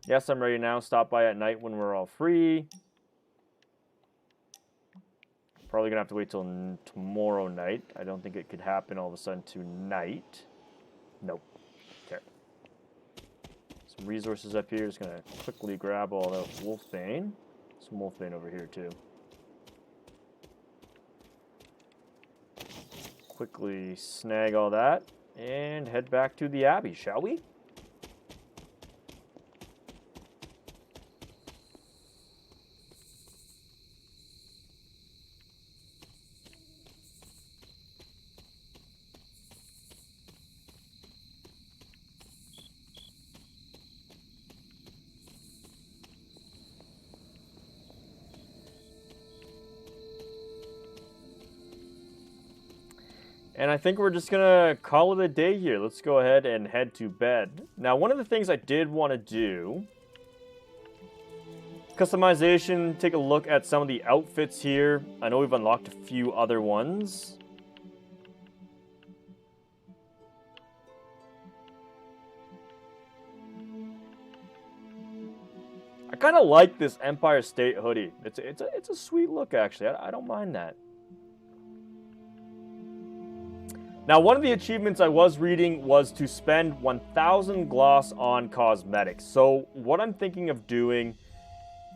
[SPEAKER 1] Yes, I'm ready now. Stop by at night when we're all free. Probably gonna have to wait till tomorrow night. I don't think it could happen all of a sudden tonight. Nope. Okay. Some resources up here. Just gonna quickly grab all that wolfbane. Some wolfbane over here too. Quickly snag all that and head back to the Abbey, shall we? And I think we're just going to call it a day here. Let's go ahead and head to bed. Now, one of the things I did want to do... Customization, take a look at some of the outfits here. I know we've unlocked a few other ones. I kind of like this Empire State hoodie. It's a sweet look, actually. I don't mind that. Now, one of the achievements I was reading was to spend 1,000 gloss on cosmetics. So, what I'm thinking of doing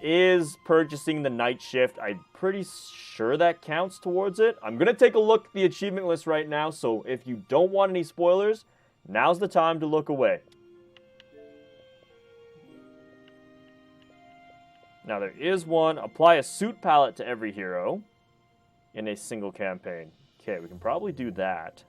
[SPEAKER 1] is purchasing the night shift. I'm pretty sure that counts towards it. I'm going to take a look at the achievement list right now, so if you don't want any spoilers, now's the time to look away. Now, there is one. Apply a suit palette to every hero in a single campaign. Okay, we can probably do that.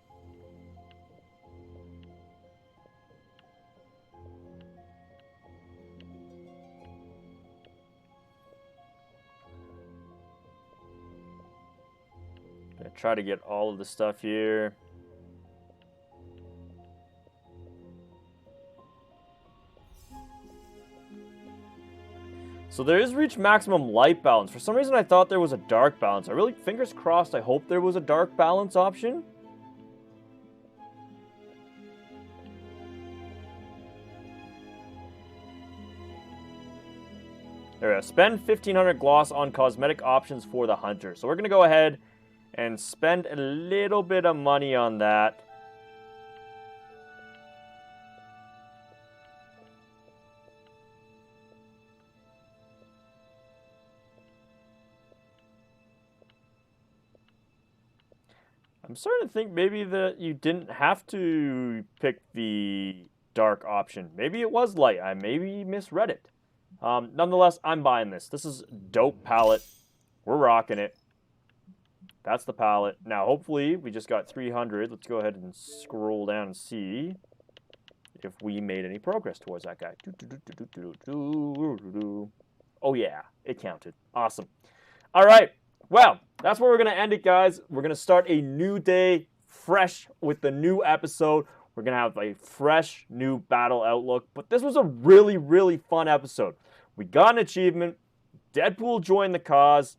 [SPEAKER 1] Gonna try to get all of the stuff here. So there is reach maximum light balance. For some reason I thought there was a dark balance. I really, fingers crossed, I hope there was a dark balance option. There we go. Spend 1,500 gloss on cosmetic options for the hunter. So we're going to go ahead and spend a little bit of money on that. I'm starting to think maybe that you didn't have to pick the dark option. Maybe it was light. I maybe misread it. Nonetheless, I'm buying this. This is dope palette. We're rocking it. That's the palette. Now, hopefully, we just got 300. Let's go ahead and scroll down and see if we made any progress towards that guy. Oh, yeah. It counted. Awesome. All right. Well, that's where we're going to end it, guys. We're going to start a new day, fresh, with the new episode. We're going to have a fresh, new battle outlook. But this was a really, really fun episode. We got an achievement. Deadpool joined the cause.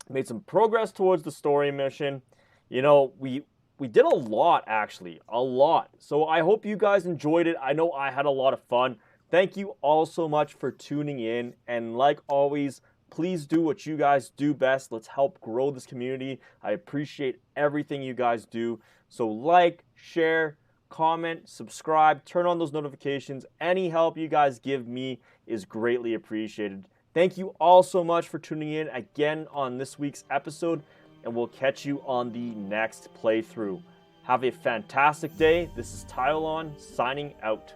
[SPEAKER 1] Made some progress towards the story mission. You know, we did a lot, actually. A lot. So I hope you guys enjoyed it. I know I had a lot of fun. Thank you all so much for tuning in. And like always, please do what you guys do best. Let's help grow this community. I appreciate everything you guys do. So like, share, comment, subscribe, turn on those notifications. Any help you guys give me is greatly appreciated. Thank you all so much for tuning in again on this week's episode, and we'll catch you on the next playthrough. Have a fantastic day. This is Tyolon signing out.